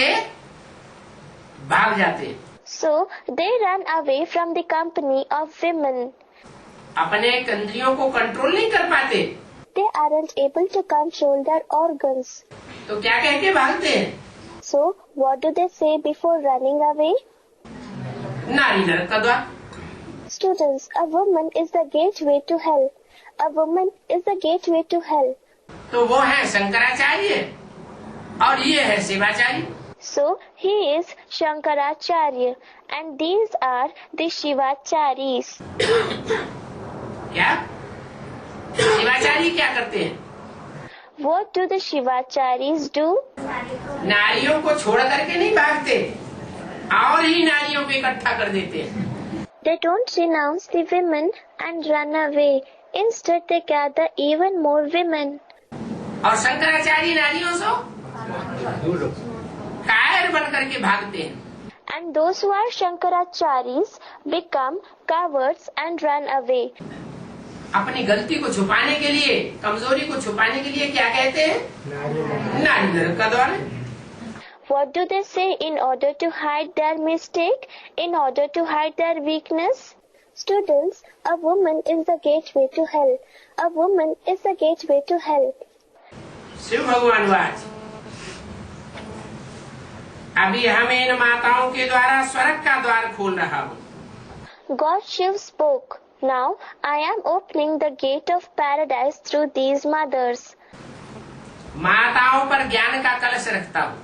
भाग जाते हैं। So they run away from the company of women. अपने इंद्रियों को कंट्रोल नहीं कर पाते They aren't able to control their organs. तो क्या कह के भागते हैं? So what do they say before running away? नारी नरक का द्वार। Students, a woman is the gateway to hell. A woman is the gateway to hell. तो वो है शंकराचार्य और ये है Shivacharya. So he is Shankaracharya and these are the Shivacharis. क्या? शिवाचार्य क्या करते हैं? What do the Shivacharis do? नारियों को छोड़ करके नहीं भागते और ही नारियों को इकट्ठा कर देते हैं। They don't renounce the women and run away. Instead, they gather even more women. और शंकराचार्य नारियों से कायर बन करके भागते हैं। And those who are Shankaracharis become cowards and run away. अपनी गलती को छुपाने के लिए, कमजोरी को छुपाने के लिए क्या कहते हैं? नारी नरक का द्वार है। What do they say in order to hide their mistake, in order to hide their weakness? Students, a woman is the gateway to hell. A woman is the gateway to hell. Shiv भगवान watch अभी हम इन माताओं के द्वारा स्वर्ग का द्वार खोल रहा हूँ। God Shiv spoke. Now I am opening the gate of paradise through these mothers. माताओं पर ज्ञान का कलश रखता हूँ।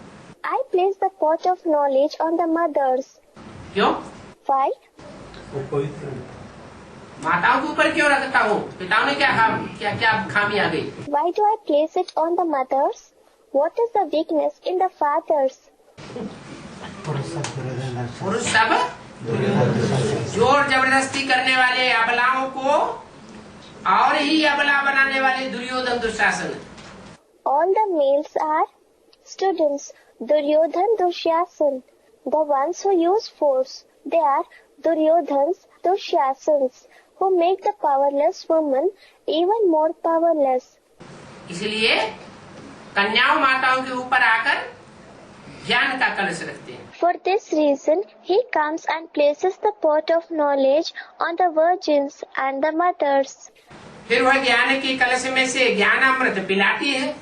I place the pot of knowledge on the mothers. क्यों? Why? वो पवित्र है। माताओं के ऊपर क्यों रखता हूँ? पिताओं ने क्या खामी आ गई? Why do I place it on the mothers? What is the weakness in the fathers? पुरुष सब जोर जबरदस्ती करने वाले अबलाओं को और ही अबला बनाने वाले Duryodhan Dushasan. All the males are students, Duryodhan Dushasan. The ones who use force, they are Duryodhans Dushasans, who make the powerless woman even more powerless. इसलिए कन्याओं माताओं के ऊपर आकर ज्ञान का कलश रखते हैं। For this reason, he comes and places the pot of knowledge on the virgins and the mothers. फिर वह ज्ञान के कलश में से ज्ञान अमृत पिलाती है।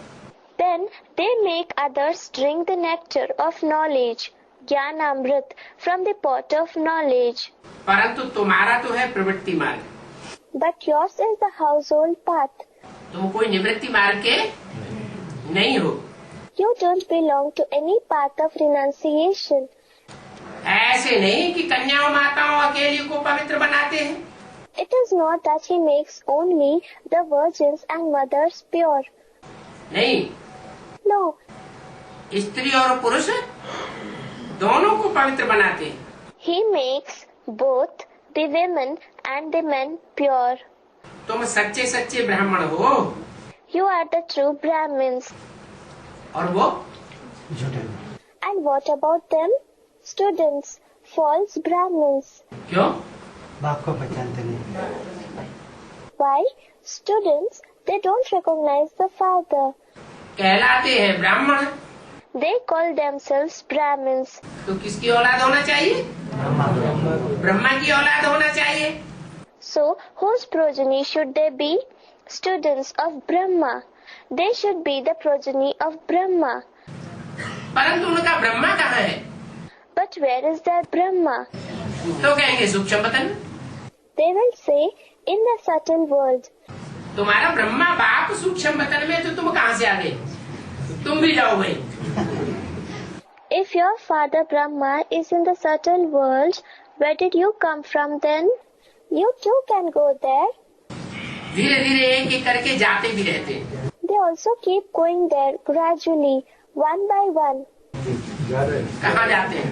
Then they make others drink the nectar of knowledge, Jnanamrit, from the pot of knowledge. परंतु तुम्हारा तो है प्रवृत्ति मार्ग। But yours is the household path. तुम कोई निवृत्ति मार्ग के नहीं हो। You don't belong to any path of renunciation. ऐसे नहीं कि कन्याओं माताओं अकेली को पवित्र बनाते हैं। It is not that he makes only the virgins and mothers pure. नहीं, No, स्त्री और पुरुष दोनों को पवित्र बनाते हैं। he makes both the women and the men pure. तुम सच्चे सच्चे ब्राह्मण हो You are the true Brahmins. और वो And what about them? Students, false Brahmins. क्यों? बाप को पहचानते नहीं। Why? Students, they don't recognize the father. कहलाते हैं ब्राह्मण, They call themselves Brahmins. तो किसकी औलाद होना चाहिए? ब्रह्मा की औलाद होना चाहिए। So, whose progeny should they be? Students of Brahma. They should be the progeny of Brahma. परंतु उनका ब्रह्मा कहाँ है? But where is their Brahma? तो कहेंगे सूक्ष्म वतन। They will say, in the subtle world. तुम्हारा ब्रह्मा बाप सूक्ष्म वतन में, तो तुम कहाँ से आ गए? तुम भी जाओ भाई। If your father Brahma is in the subtle world, where did you come from then? You too can go there. धीरे धीरे एक एक करके जाते भी रहते हैं। They also keep going there gradually, one by one. कहाँ जाते हैं?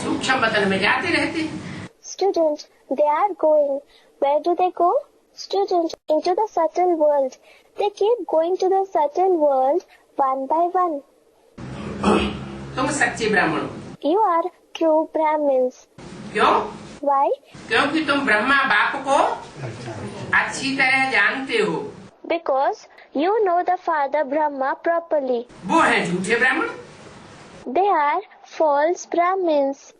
सूक्ष्म वतन में जाते रहते हैं। Student, they are going. Where do they go? Student, into the subtle world. They keep going to the subtle world one by one. तुम सच्चे ब्राह्मण हो। You are true Brahmins. क्यों? Why? क्योंकि तुम ब्रह्मा बाप को अच्छी तरह जानते हो। Because you know the father Brahma properly. वो है झूठे ब्राह्मण। They are false Brahmins.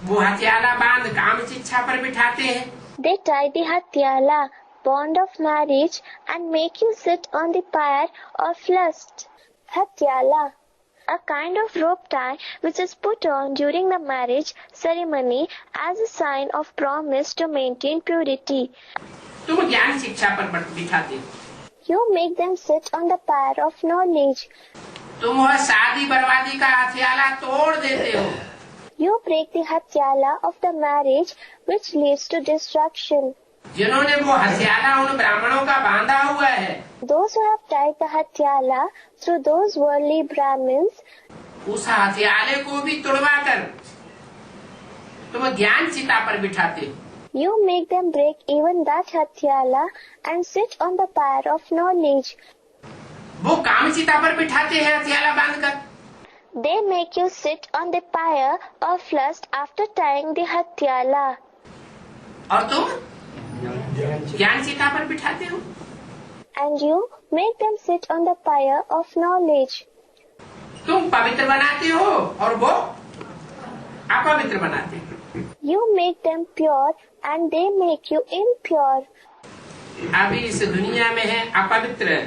वो हथियाला बांध काम शिक्षा पर बिठाते हैं। They tie the hatyala, bond of marriage, and make you sit on the pyre of lust. Hatyala, a kind of rope tie which is put on during the marriage ceremony as a sign of promise to maintain purity. तुम ज्ञान शिक्षा पर बिठाते हो। You make them sit on the pyre of knowledge. तुम वह शादी बर्बादी का हथियाला तोड़ देते हो। You break the hatyala of the marriage which leads to destruction. जिन्होंने वो हथियाला उन ब्राह्मणों का बांधा हुआ है, Those who have tied the hatyala through those worldly Brahmins, उस हथियाले को भी तोड़वा कर तुम ज्ञान चिता पर बिठाते हो। you make them break even that hatyala and sit on the pyre of knowledge. वो काम चिता पर बिठाते हैं हथियाला बांधकर। They make you sit on the pyre of lust after tying the hatyala. और तुम ज्ञान चिता पर बिठाते हो। And you make them sit on the pyre of knowledge. तुम पवित्र बनाते हो और वो अपवित्र बनाते हो। You make them pure and they make you impure. अभी इस दुनिया में है अपवित्र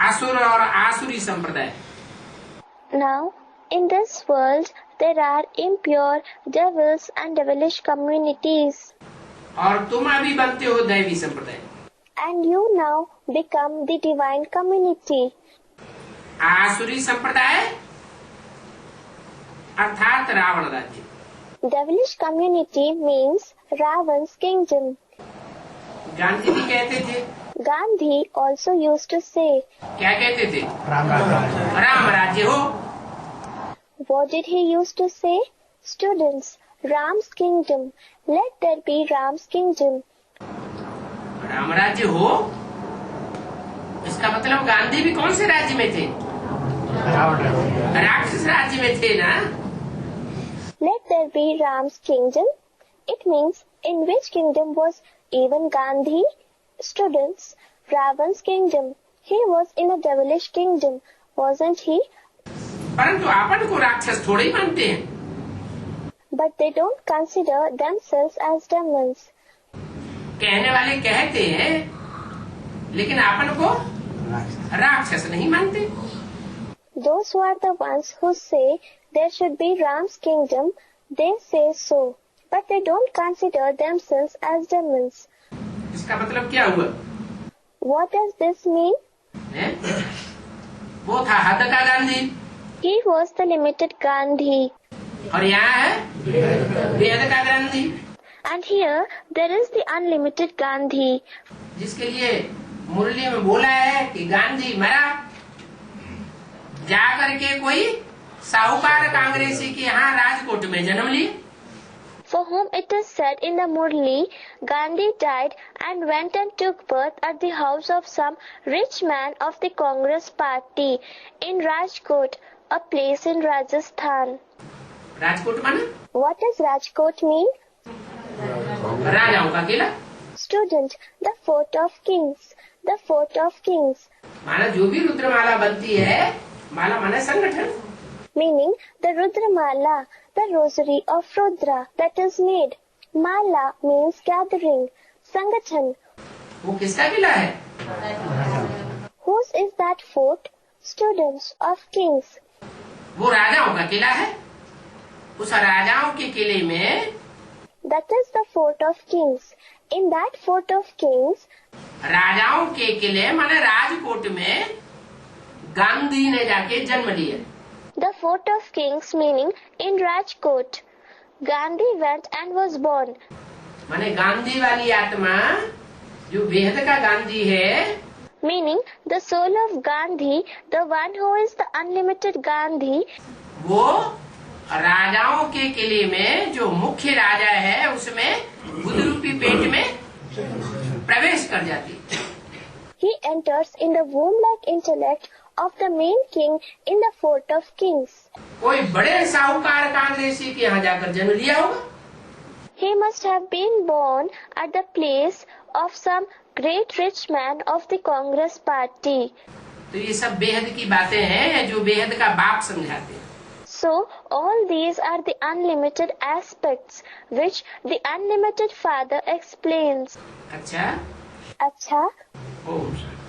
असुर और आसुरी संप्रदाय। Now, in this world, there are impure devils and devilish communities. और तुम अभी बनते हो दैवी संप्रदाय। And you now become the divine community. आसुरी संप्रदाय अर्थात रावण राज्य। Devilish community means Ravan's kingdom. Gandhi ji कहते थे, Gandhi also used to say, क्या कहते थे? राम राज्य हो। what did he used to say? Students, Ram's kingdom. Let there be Ram's kingdom. Ram राज्य हो, इसका मतलब गांधी भी कौन से राज्य में थे? राक्षस राज्य में थे ना। Let there be Ram's kingdom. It means in which kingdom was even Gandhi? Students, Ravan's kingdom. He was in a devilish kingdom, wasn't he? परंतु अपन को राक्षस थोड़े ही मानते हैं। But they don't consider themselves as demons. कहने वाले कहते हैं, लेकिन अपन को राक्षस नहीं मानते। Those who are the ones who say there should be Ram's kingdom, they say so. But they don't consider themselves as demons. इसका मतलब क्या हुआ? What does this mean? है? वो था हद का Gandhi He was the limited Gandhi. और यहाँ है बेहद का Gandhi, And here there is the unlimited Gandhi. जिसके लिए मुरली में बोला है कि गांधी मरा, जा करके कोई साहूकार कांग्रेसी के यहाँ राजकोट में जन्म लिए। For whom it is said in the Murli, Gandhi died and went and took birth at the house of some rich man of the Congress party in Rajkot, a place in Rajasthan. Rajkot माने What does Rajkot mean? राजाओं का किला। Student, the fort of kings. The fort of kings. माना जो भी रुद्रमाला बनती है, माला माने संगठन, Meaning the Rudramala, the rosary of Rudra that is made. Mala means gathering. Sangathan. वो किसका किला है? Whose is that fort? Students of kings. वो राजाओं का किला है। उस राजाओं के किले में That is the fort of kings. In that fort of kings, राजाओं के किले माने राजकोट में गांधी ने जाके जन्म लिया। the fort of kings meaning in Rajkot, Gandhi went and was born. माने गांधी वाली आत्मा जो बेहद का गांधी है, Meaning the soul of Gandhi, the one who is the unlimited Gandhi, वो राजाओं के किले में जो मुख्य राजा है उसमें बुद्ध रूपी पेट में प्रवेश कर जाती है। he enters in the womb-like intellect of the main king in the fort of kings. कोई बड़े साहूकार कांग्रेसी के यहाँ जाकर जन्म लिया होगा। He must have been born at the place of some great rich man of the Congress party. तो ये सब बेहद की बातें हैं जो बेहद का बाप समझाते हैं। So all these are the unlimited aspects which the unlimited father explains. अच्छा, Acha, ओम शांति।